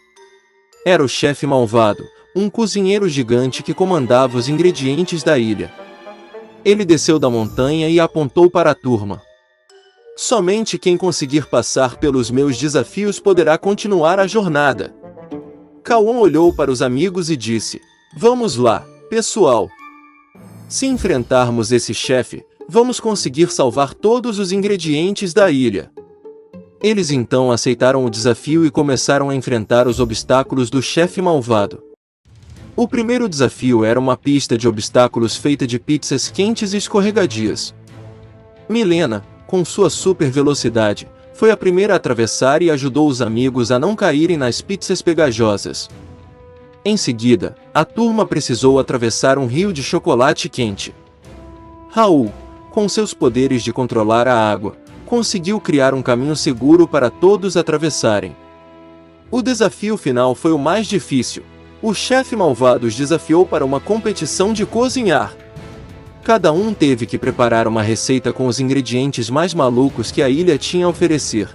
Era o chefe malvado, um cozinheiro gigante que comandava os ingredientes da ilha. Ele desceu da montanha e apontou para a turma. Somente quem conseguir passar pelos meus desafios poderá continuar a jornada. Cauã olhou para os amigos e disse: vamos lá, pessoal. Se enfrentarmos esse chefe, vamos conseguir salvar todos os ingredientes da ilha. Eles então aceitaram o desafio e começaram a enfrentar os obstáculos do chefe malvado. O primeiro desafio era uma pista de obstáculos feita de pizzas quentes e escorregadias. Milena, com sua super velocidade, Foi a primeira a atravessar e ajudou os amigos a não caírem nas pizzas pegajosas. Em seguida, a turma precisou atravessar um rio de chocolate quente. Raul, com seus poderes de controlar a água, conseguiu criar um caminho seguro para todos atravessarem. O desafio final foi o mais difícil. O chefe malvado os desafiou para uma competição de cozinhar. Cada um teve que preparar uma receita com os ingredientes mais malucos que a ilha tinha a oferecer.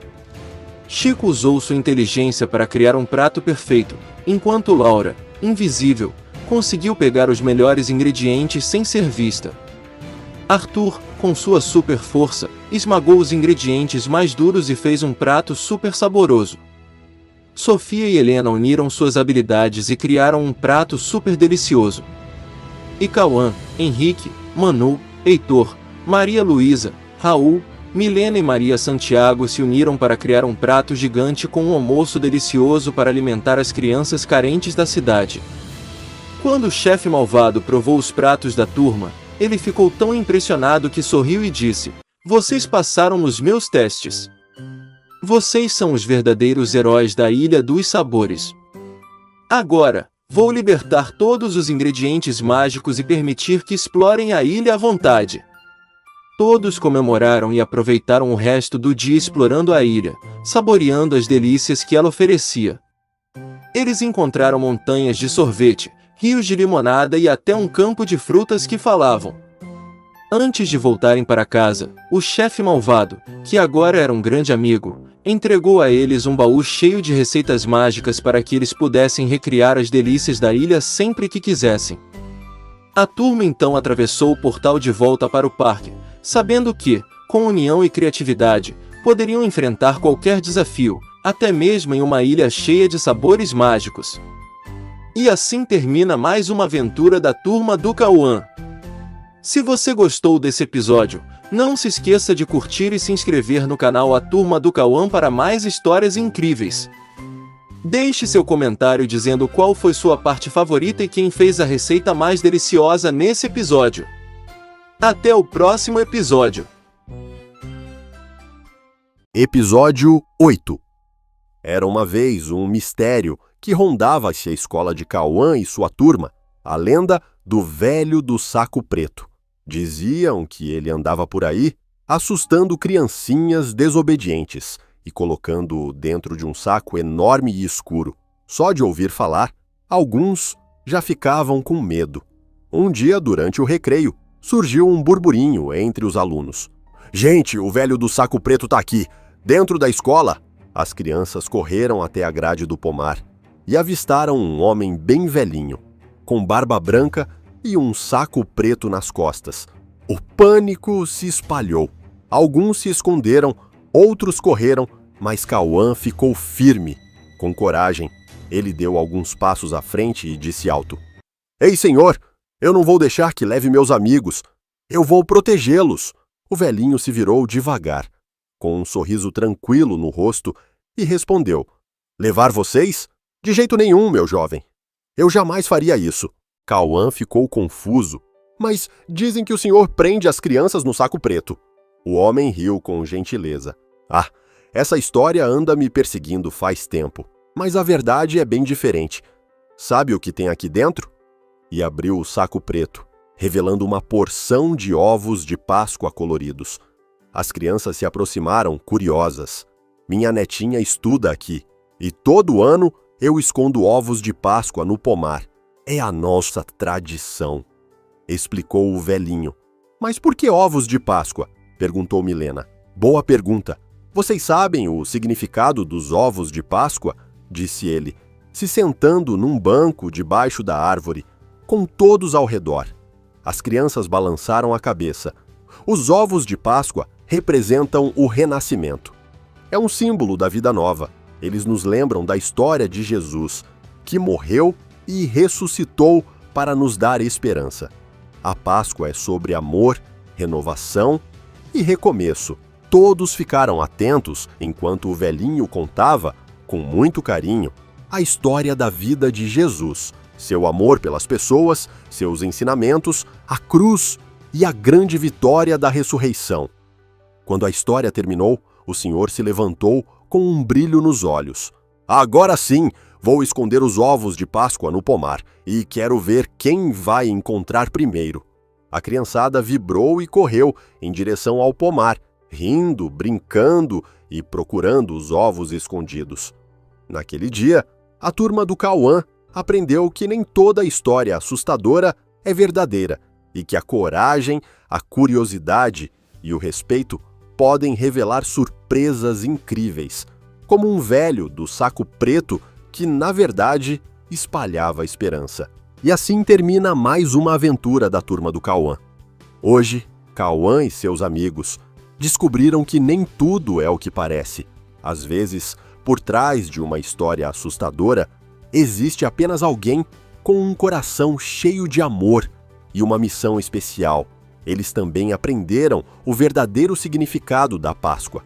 Chico usou sua inteligência para criar um prato perfeito, enquanto Laura, invisível, conseguiu pegar os melhores ingredientes sem ser vista. Arthur, com sua super força, esmagou os ingredientes mais duros e fez um prato super saboroso. Sofia e Helena uniram suas habilidades e criaram um prato super delicioso. E Cauã, Henrique, Manu, Heitor, Maria Luísa, Raul, Milena e Maria Santiago se uniram para criar um prato gigante com um almoço delicioso para alimentar as crianças carentes da cidade. Quando o chefe malvado provou os pratos da turma, ele ficou tão impressionado que sorriu e disse: "Vocês passaram nos meus testes. Vocês são os verdadeiros heróis da Ilha dos Sabores. Agora, vou libertar todos os ingredientes mágicos e permitir que explorem a ilha à vontade." Todos comemoraram e aproveitaram o resto do dia explorando a ilha, saboreando as delícias que ela oferecia. Eles encontraram montanhas de sorvete, rios de limonada e até um campo de frutas que falavam. Antes de voltarem para casa, o chefe malvado, que agora era um grande amigo, entregou a eles um baú cheio de receitas mágicas para que eles pudessem recriar as delícias da ilha sempre que quisessem. A turma então atravessou o portal de volta para o parque, sabendo que, com união e criatividade, poderiam enfrentar qualquer desafio, até mesmo em uma ilha cheia de sabores mágicos. E assim termina mais uma aventura da turma do Cauã. Se você gostou desse episódio, não se esqueça de curtir e se inscrever no canal A Turma do Cauã para mais histórias incríveis. Deixe seu comentário dizendo qual foi sua parte favorita e quem fez a receita mais deliciosa nesse episódio. Até o próximo episódio. Episódio 8. Era uma vez um mistério que rondava-se a escola de Cauã e sua turma, a lenda do velho do saco preto. Diziam que ele andava por aí, assustando criancinhas desobedientes e colocando-o dentro de um saco enorme e escuro. Só de ouvir falar, alguns já ficavam com medo. Um dia, durante o recreio, surgiu um burburinho entre os alunos. "Gente, o velho do saco preto tá aqui, dentro da escola!" As crianças correram até a grade do pomar e avistaram um homem bem velhinho, com barba branca e um saco preto nas costas. O pânico se espalhou. Alguns se esconderam, outros correram, mas Cauã ficou firme. Com coragem, ele deu alguns passos à frente e disse alto: "Ei, senhor! Eu não vou deixar que leve meus amigos. Eu vou protegê-los." O velhinho se virou devagar, com um sorriso tranquilo no rosto, e respondeu: "Levar vocês? De jeito nenhum, meu jovem. Eu jamais faria isso." Cauã ficou confuso. "Mas dizem que o senhor prende as crianças no saco preto." O homem riu com gentileza. "Ah, essa história anda me perseguindo faz tempo, mas a verdade é bem diferente. Sabe o que tem aqui dentro?" E abriu o saco preto, revelando uma porção de ovos de Páscoa coloridos. As crianças se aproximaram, curiosas. "Minha netinha estuda aqui, e todo ano eu escondo ovos de Páscoa no pomar. É a nossa tradição", explicou o velhinho. "Mas por que ovos de Páscoa?" perguntou Milena. "Boa pergunta. Vocês sabem o significado dos ovos de Páscoa?" disse ele, se sentando num banco debaixo da árvore, com todos ao redor. As crianças balançaram a cabeça. Os ovos de Páscoa representam o renascimento. É um símbolo da vida nova. Eles nos lembram da história de Jesus, que morreu e ressuscitou para nos dar esperança. A Páscoa é sobre amor, renovação e recomeço. Todos ficaram atentos enquanto o velhinho contava, com muito carinho, a história da vida de Jesus, seu amor pelas pessoas, seus ensinamentos, a cruz e a grande vitória da ressurreição. Quando a história terminou, o senhor se levantou com um brilho nos olhos. Agora sim, vou esconder os ovos de Páscoa no pomar e quero ver quem vai encontrar primeiro. A criançada vibrou e correu em direção ao pomar, rindo, brincando e procurando os ovos escondidos. Naquele dia, a turma do Cauã aprendeu que nem toda história assustadora é verdadeira e que a coragem, a curiosidade e o respeito podem revelar surpresas incríveis, como um velho do saco preto que, na verdade, espalhava esperança. E assim termina mais uma aventura da turma do Cauã. Hoje, Cauã e seus amigos descobriram que nem tudo é o que parece. Às vezes, por trás de uma história assustadora, existe apenas alguém com um coração cheio de amor e uma missão especial. Eles também aprenderam o verdadeiro significado da Páscoa: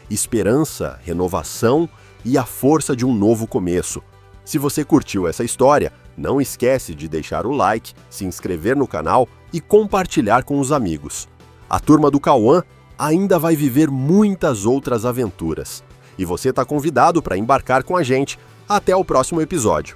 esperança, renovação e a força de um novo começo. Se você curtiu essa história, não esquece de deixar o like, se inscrever no canal e compartilhar com os amigos. A turma do Cauã ainda vai viver muitas outras aventuras. E você está convidado para embarcar com a gente. Até o próximo episódio.